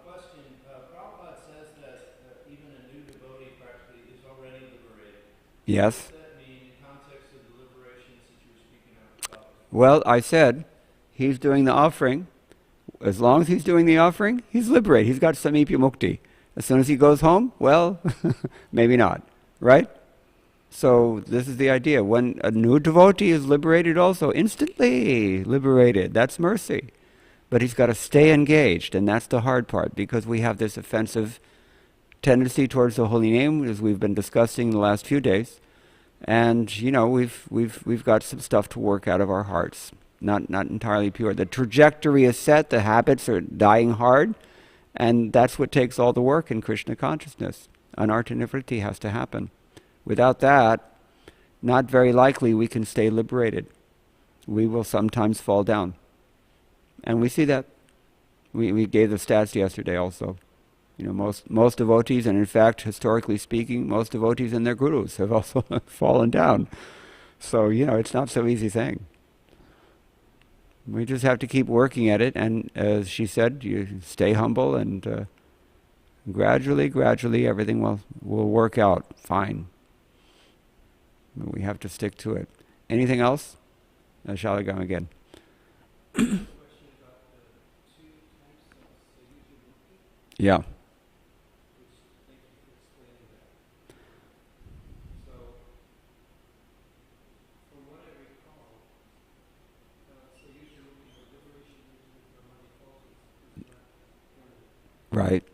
Question, Prabhupada says that even a new devotee practically is already liberated. Yes? What does that mean in context of the liberations that you were speaking about? Well, I said, he's doing the offering. As long as he's doing the offering, he's liberated. He's got samipya mukti. As soon as he goes home, well, maybe not, right? So this is the idea. When a new devotee is liberated also, instantly liberated. That's mercy. But he's got to stay engaged, and that's the hard part, because we have this offensive tendency towards the holy name, as we've been discussing the last few days. And, you know, we've got some stuff to work out of our hearts. Not entirely pure. The trajectory is set, the habits are dying hard, and that's what takes all the work in Krishna consciousness. Anartha nivritti has to happen. Without that, not very likely we can stay liberated. We will sometimes fall down. And we see that. We gave the stats yesterday also. You know, most devotees, and in fact, historically speaking, most devotees and their gurus have also fallen down. So, you know, it's not so easy thing. We just have to keep working at it, and as she said, you stay humble, and gradually, everything will work out fine. But we have to stick to it. Anything else? Shaligam again. Yeah. Right.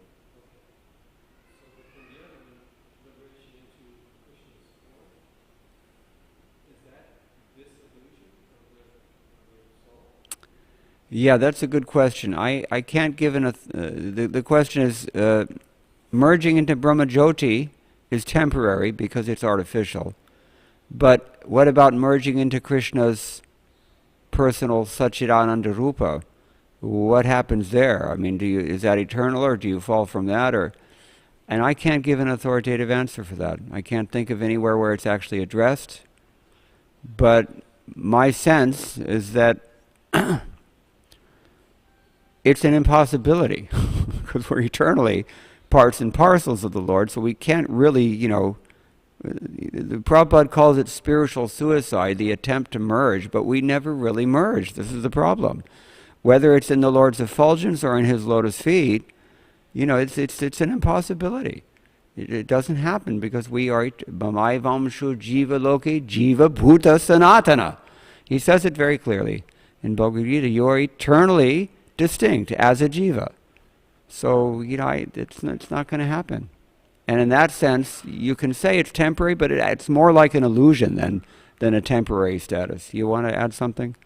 Yeah, that's a good question. I can't give the question is, merging into Brahmajyoti is temporary because it's artificial. But what about merging into Krishna's personal Satchidananda Rupa? What happens there? I mean, is that eternal, or do you fall from that? And I can't give an authoritative answer for that. I can't think of anywhere where it's actually addressed. But my sense is that it's an impossibility because we're eternally parts and parcels of the Lord, so we can't really, you know, the Prabhupada calls it spiritual suicide, the attempt to merge, but we never really merge. This is the problem. Whether it's in the Lord's effulgence or in His lotus feet, you know, it's an impossibility. It doesn't happen because we are Mamai Vamshu Jiva Loki Jiva Bhuta Sanatana. He says it very clearly in Bhagavad Gita. You are eternally distinct as a jiva. So, you know, it's not going to happen. And in that sense, you can say it's temporary, but it's more like an illusion than a temporary status. You want to add something?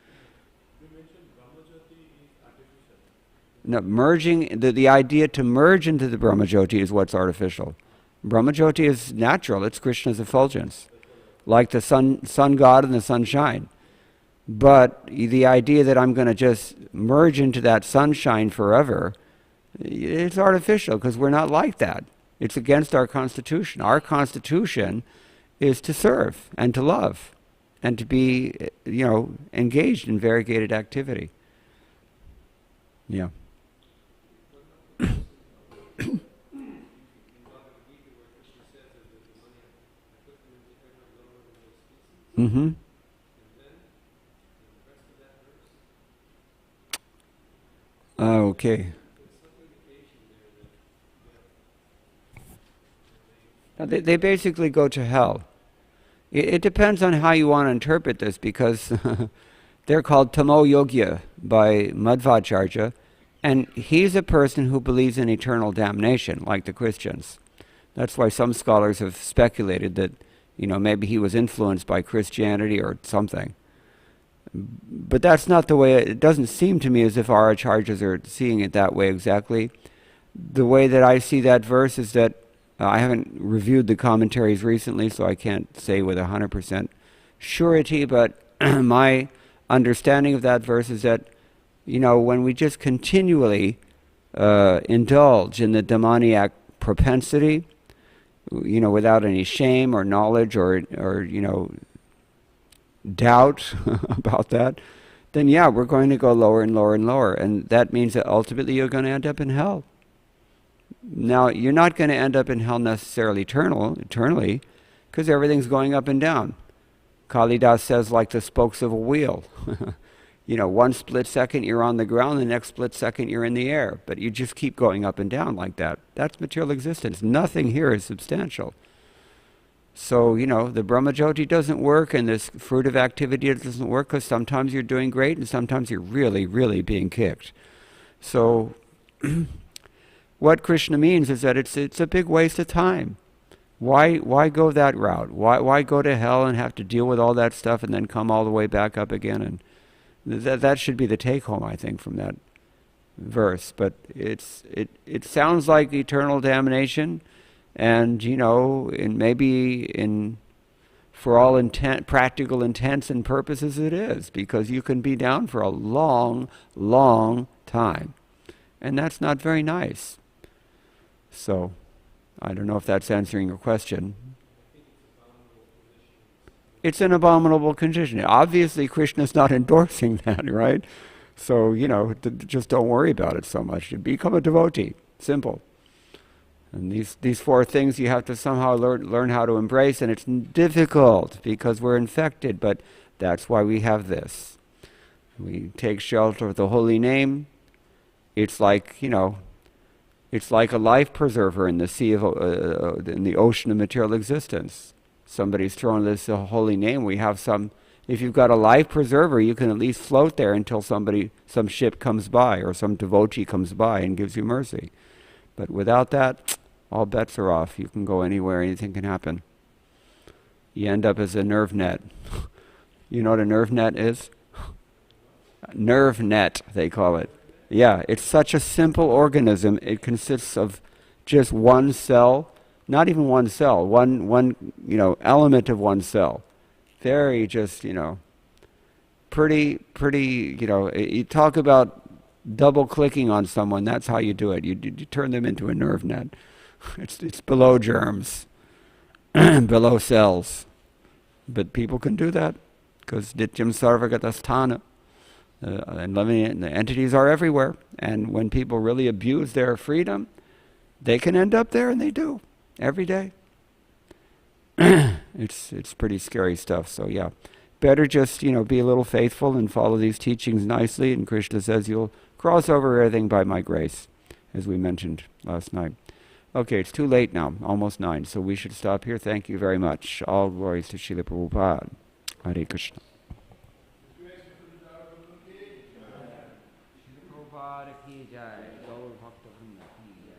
No, merging, the idea to merge into the Brahmajyoti is what's artificial. Brahmajyoti is natural, it's Krishna's effulgence, like the sun god and the sunshine. But the idea that I'm going to just merge into that sunshine forever, it's artificial because we're not like that. It's against our constitution. Our constitution is to serve and to love and to be, you know, engaged in variegated activity. Yeah. Mm-hmm. Okay. Now they basically go to hell. It depends on how you want to interpret this, because they're called Tamo Yogya by Madhvacharya, and he's a person who believes in eternal damnation, like the Christians. That's why some scholars have speculated that, you know, maybe he was influenced by Christianity or something. But that's not the way, it doesn't seem to me as if our acharyas are seeing it that way exactly. The way that I see that verse is that, I haven't reviewed the commentaries recently, so I can't say with 100% surety, but my understanding of that verse is that, you know, when we just continually indulge in the demoniac propensity, you know, without any shame or knowledge or you know, doubt about that, then yeah, we're going to go lower and lower and lower, and that means that ultimately you're going to end up in hell. Now, you're not going to end up in hell necessarily eternally, because everything's going up and down. Kalidas says, like the spokes of a wheel. You know, one split second you're on the ground, the next split second you're in the air. But you just keep going up and down like that. That's material existence. Nothing here is substantial. So, you know, the Brahmajyoti doesn't work, and this fruitive activity doesn't work, because sometimes you're doing great, and sometimes you're really, really being kicked. So what Krishna means is that it's a big waste of time. Why go that route? Why go to hell and have to deal with all that stuff and then come all the way back up again? And that should be the take home, I think, from that verse. But it sounds like eternal damnation, and you know, maybe in For all practical intents and purposes it is, because you can be down for a long, long time. And that's not very nice. So, I don't know if that's answering your question. It's an abominable condition. Obviously, Krishna's not endorsing that, right? So, just don't worry about it so much. Become a devotee. Simple. And these four things you have to somehow learn how to embrace, and it's difficult because we're infected, but that's why we have this. We take shelter of the holy name. It's like, it's like a life preserver in the sea of, in the ocean of material existence. Somebody's thrown this holy name. We have if you've got a life preserver, you can at least float there until some ship comes by or some devotee comes by and gives you mercy. But without that, all bets are off. You can go anywhere, anything can happen. You end up as a nerve net. You know what a nerve net is? Nerve net, they call it. Yeah, it's such a simple organism. It consists of just one cell, not even one cell, one element of one cell. Very just, pretty, you talk about double clicking on someone, that's how you do it. You turn them into a nerve net. It's below germs, below cells. But people can do that because Nityam Sarvagatasthana. And the entities are everywhere. And when people really abuse their freedom, they can end up there, and they do every day. It's pretty scary stuff. So yeah, better just be a little faithful and follow these teachings nicely. And Krishna says you'll cross over everything by my grace, as we mentioned last night. Okay, it's too late now, almost 9, so we should stop here. Thank you very much. All glories to Srila Prabhupada. Hare Krishna. Prabhupada ki jai. Gaur Bhakta Vrinda ki jai.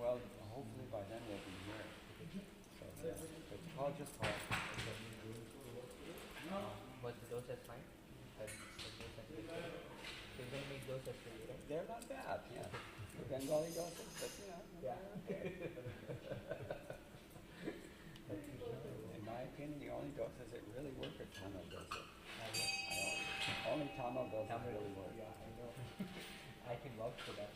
Well, hopefully by then we'll be here. So, yeah. But call, just call. Was the doses fine? They're going to make doses for you, right? They're not bad, yeah. The Bengali doses, but Yeah. in my opinion, the only doses that really work are Tamil doses. Only Tamil does Tamil. really work. Yeah, I know. I can vouch for that.